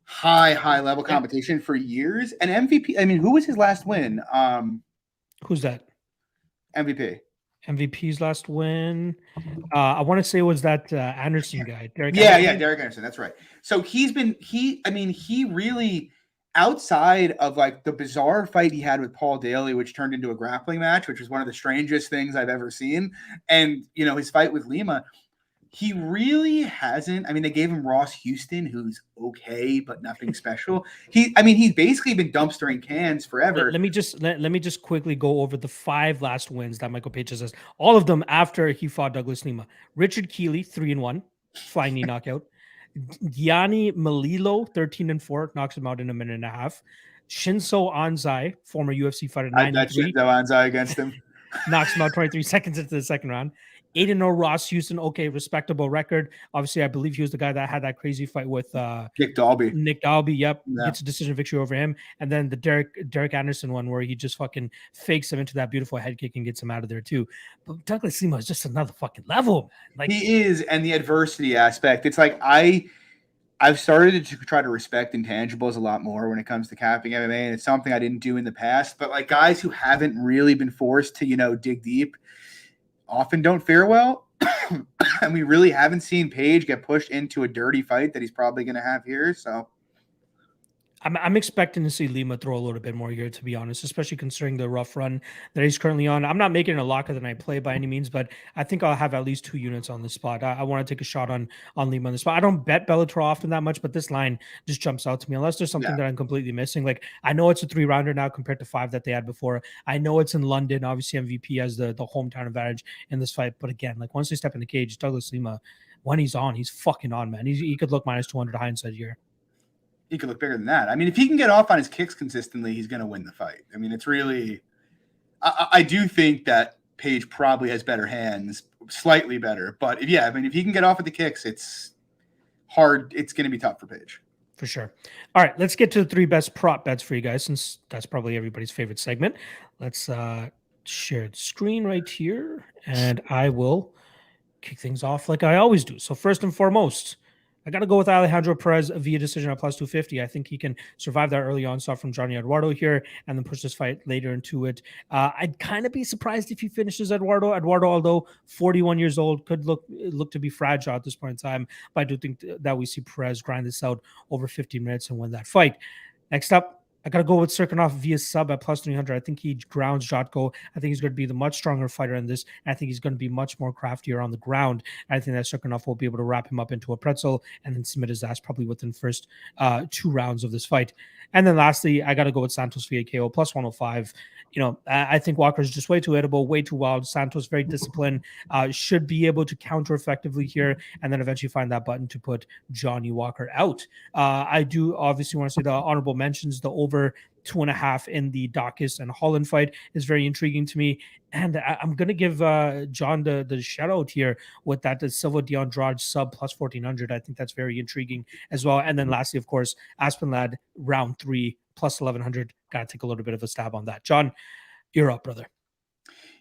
high level competition for years. And MVP, I mean, who was his last win? Who's that? MVP's last win. I want to say it was that Anderson guy. Derek Anderson. That's right. So he really, outside of the bizarre fight he had with Paul Daly, which turned into a grappling match, which was one of the strangest things I've ever seen. And, his fight with Lima, he really hasn't. I mean, they gave him Ross Houston, who's okay, but nothing special. He's basically been dumpstering cans forever. Let me just quickly go over the 5 last wins that Michael Page has. All of them after he fought Douglas Lima. Richard Keeley, 3-1, flying knee knockout. Gianni Melillo, 13-4, knocks him out in a minute and a half. Shinso Anzai, former UFC fighter, 9-3. I bet Shinso Anzai against him. Knocks him out 23 seconds into the second round. 8-0 Ross Houston. Okay, respectable record. Obviously, I believe he was the guy that had that crazy fight with Nick Dalby. Nick Dalby. Yep, Yeah. gets a decision victory over him. And then the Derek Anderson one where he just fucking fakes him into that beautiful head kick and gets him out of there too. But Douglas Lima is just another fucking level, man. Like he is, and the adversity aspect. It's like I've started to try to respect intangibles a lot more when it comes to capping MMA, and it's something I didn't do in the past. But like guys who haven't really been forced to, dig deep often don't fare well. And we really haven't seen Page get pushed into a dirty fight that he's probably going to have here. So I'm expecting to see Lima throw a little bit more here, to be honest, especially considering the rough run that he's currently on. I'm not making it a locker than I play by any means, but I think I'll have at least 2 units on the spot. I want to take a shot on Lima on the spot. I don't bet Bellator often that much, but this line just jumps out to me unless there's something that I'm completely missing. Like I know it's a 3-rounder now compared to 5 that they had before. I know it's in London. Obviously, MVP has the hometown advantage in this fight. But again, like once they step in the cage, Douglas Lima, when he's on, he's fucking on, man. He could look minus 200 hindsight here. He could look bigger than that. I mean, if he can get off on his kicks consistently, he's going to win the fight. I mean, it's really I do think that Page probably has better hands, slightly better. But if he can get off at the kicks, it's hard. It's going to be tough for Page. For sure. All right, let's get to the 3 best prop bets for you guys, since that's probably everybody's favorite segment. Let's share the screen right here, and I will kick things off like I always do. So first and foremost, I got to go with Alejandro Perez via decision at plus 250. I think he can survive that early onslaught from Johnny Eduardo here and then push this fight later into it. I'd kind of be surprised if he finishes Eduardo. Eduardo, although 41 years old, could look to be fragile at this point in time. But I do think that we see Perez grind this out over 15 minutes and win that fight. Next up, I got to go with Cirkunov via sub at plus 300. I think he grounds Jotko. I think he's going to be the much stronger fighter in this. And I think he's going to be much more craftier on the ground. And I think that Cirkunov will be able to wrap him up into a pretzel and then submit his ass probably within the first 2 rounds of this fight. And then lastly, I got to go with Santos via KO plus 105. I think Walker's just way too hittable, way too wild. Santos very disciplined, should be able to counter effectively here, and then eventually find that button to put Johnny Walker out. I do obviously want to say the honorable mentions, the over 2.5 in the Daukaus and Holland fight is very intriguing to me. And I'm going to give John the shout out here with that the Silva de Andrade sub plus 1400. I think that's very intriguing as well. And then lastly, of course, Aspen Lad round 3 plus 1100. Got to take a little bit of a stab on that. John, you're up, brother.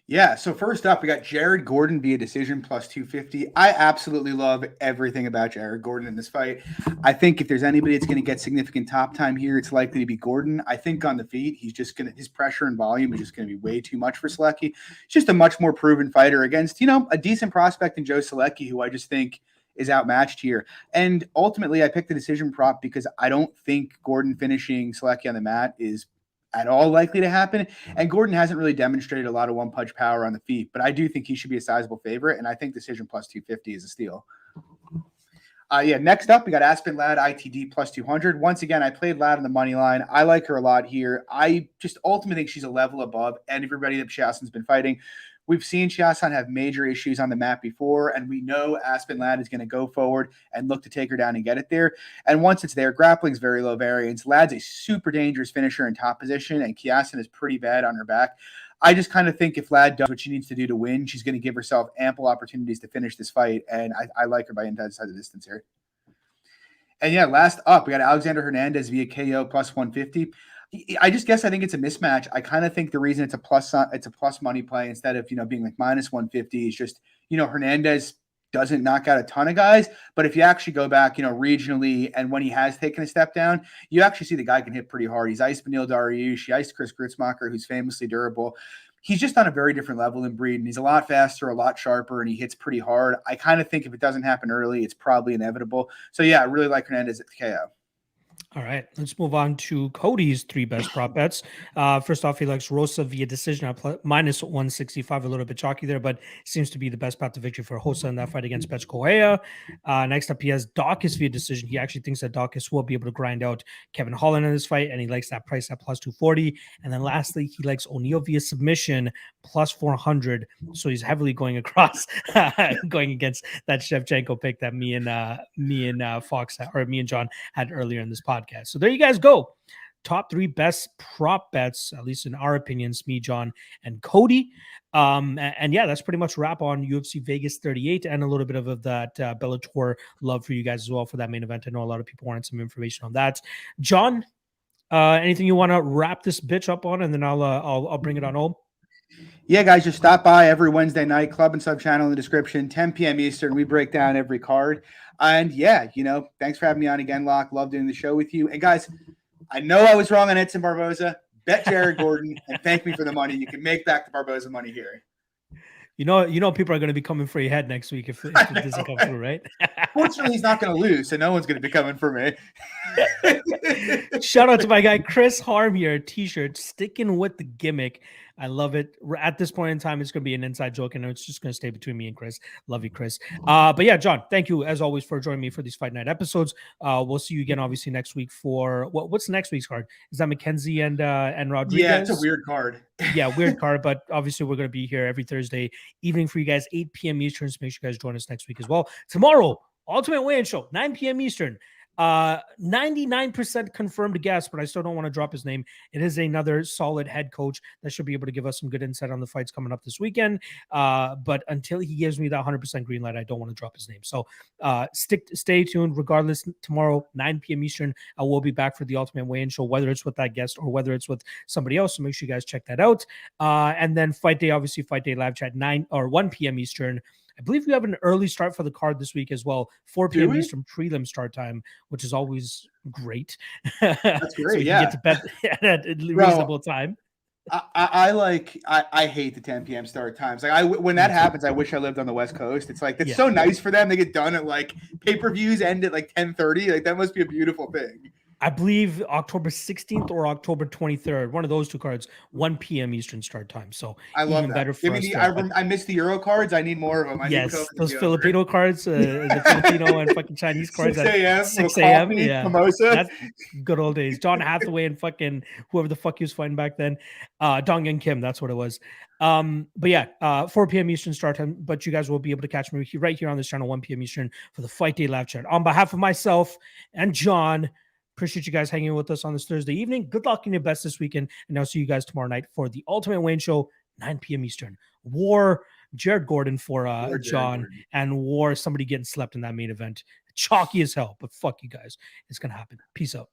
Yeah, so first up, we got Jared Gordon via decision plus 250. I absolutely love everything about Jared Gordon in this fight. I think if there's anybody that's going to get significant top time here, it's likely to be Gordon. I think on the feet, his pressure and volume is just going to be way too much for Solecki. He's just a much more proven fighter against, a decent prospect in Joe Solecki, who I just think is outmatched here. And ultimately, I picked the decision prop because I don't think Gordon finishing Solecki on the mat is at all likely to happen. And Gordon hasn't really demonstrated a lot of one-punch power on the feet, but I do think he should be a sizable favorite, and I think decision plus 250 is a steal. Next up, we got Aspen Ladd, ITD plus 200. Once again, I played Ladd on the money line. I like her a lot here. I just ultimately think she's a level above everybody that Chiasson's been fighting. We've seen Chiasson have major issues on the mat before, and we know Aspen Ladd is going to go forward and look to take her down and get it there. And once it's there, grappling's very low variance. Ladd's a super dangerous finisher in top position, and Chiasson is pretty bad on her back. I just kind of think if Ladd does what she needs to do to win, she's going to give herself ample opportunities to finish this fight, and I like her by inside the distance here. And last up, we got Alexander Hernandez via KO plus 150. I think it's a mismatch. I kind of think the reason it's a plus money play instead of being like minus 150 is just Hernandez doesn't knock out a ton of guys, but if you actually go back regionally and when he has taken a step down, you actually see the guy can hit pretty hard. He's iced Benil Dariush, he iced Chris Grutzmacher, who's famously durable. He's just on a very different level in Breeden. He's a lot faster, a lot sharper, and he hits pretty hard. I kind of think if it doesn't happen early, it's probably inevitable. So I really like Hernandez at the KO. All right, let's move on to Cody's 3 best prop bets. First off, he likes Rosa via decision at minus 165, a little bit chalky there, but seems to be the best path to victory for Rosa in that fight against Correia. Next up, he has Daukaus via decision. He actually thinks that Daukaus will be able to grind out Kevin Holland in this fight, and he likes that price at plus 240. And then lastly, he likes O'Neal via submission plus 400. So he's heavily going across, going against that Shevchenko pick that me and Fox or me and John had earlier in this podcast. So there you guys go. top 3 best prop bets, at least in our opinions, me, John, and Cody. And yeah, that's pretty much wrap on UFC Vegas 38 and a little bit of that Bellator love for you guys as well for that main event. I know a lot of people wanted some information on that. John, anything you want to wrap this bitch up on, and then I'll bring it on home. Yeah, guys, just stop by every Wednesday night, club and sub channel in the description, 10 p.m. Eastern. We break down every card. And yeah, thanks for having me on again, Locke. Love doing the show with you. And guys, I know I was wrong on Edson Barboza. Bet Jared Gordon and thank me for the money. You can make back the Barboza money here. You know, people are going to be coming for your head next week if it doesn't come through, right? Fortunately, he's not going to lose, so no one's going to be coming for me. Shout out to my guy Chris Harm here, t-shirt, sticking with the gimmick. I love it. At this point in time, it's going to be an inside joke, and it's just going to stay between me and Chris. Love you, Chris. But yeah, John, thank you as always for joining me for these Fight Night episodes. We'll see you again, obviously, next week for what's next week's card? Is that McKenzie and Rodriguez? Yeah, it's a weird card. Yeah, weird card, but obviously we're going to be here every Thursday evening for you guys, 8 p.m. Eastern. So make sure you guys join us next week as well. Tomorrow, Ultimate Weigh-In Show, 9 p.m. Eastern. 99% confirmed guest, but I still don't want to drop his name. It is another solid head coach that should be able to give us some good insight on the fights coming up this weekend. But until he gives me that 100% green light, I don't want to drop his name. So stay tuned. Regardless, tomorrow, 9 p.m. Eastern, I will be back for the Ultimate Weigh-In Show, whether it's with that guest or whether it's with somebody else. So make sure you guys check that out. And then Fight Day, obviously, Fight Day live chat, 9 or 1 p.m. Eastern. I believe we have an early start for the card this week as well. 4 p.m. Eastern prelim start time, which is always great. That's great. So we can get to bed at a reasonable time. I hate the 10 p.m. start times. Like when that happens, I wish I lived on the West Coast. It's like so nice for them. They get done at like pay-per-views end at like 10:30. Like that must be a beautiful thing. I believe October 16th or October 23rd, one of those two cards, 1 p.m. Eastern start time. So I love that. Better for us I miss the Euro cards. I need more of them. Yes, those Filipino cards, the Filipino and fucking Chinese cards 6 a.m. 6 a.m. Yeah, mimosa. That's good old days. John Hathaway and fucking whoever the fuck he was fighting back then. Dong Young Kim, that's what it was. But yeah, 4 p.m. Eastern start time. But you guys will be able to catch me right here on this channel, 1 p.m. Eastern for the Fight Day live chat. On behalf of myself and John, appreciate you guys hanging with us on this Thursday evening. Good luck in your best this weekend. And I'll see you guys tomorrow night for the Ultimate Weigh-In Show, 9 p.m. Eastern. War Jared Gordon for John, and war somebody getting slept in that main event. Chalky as hell, but fuck you guys. It's going to happen. Peace out.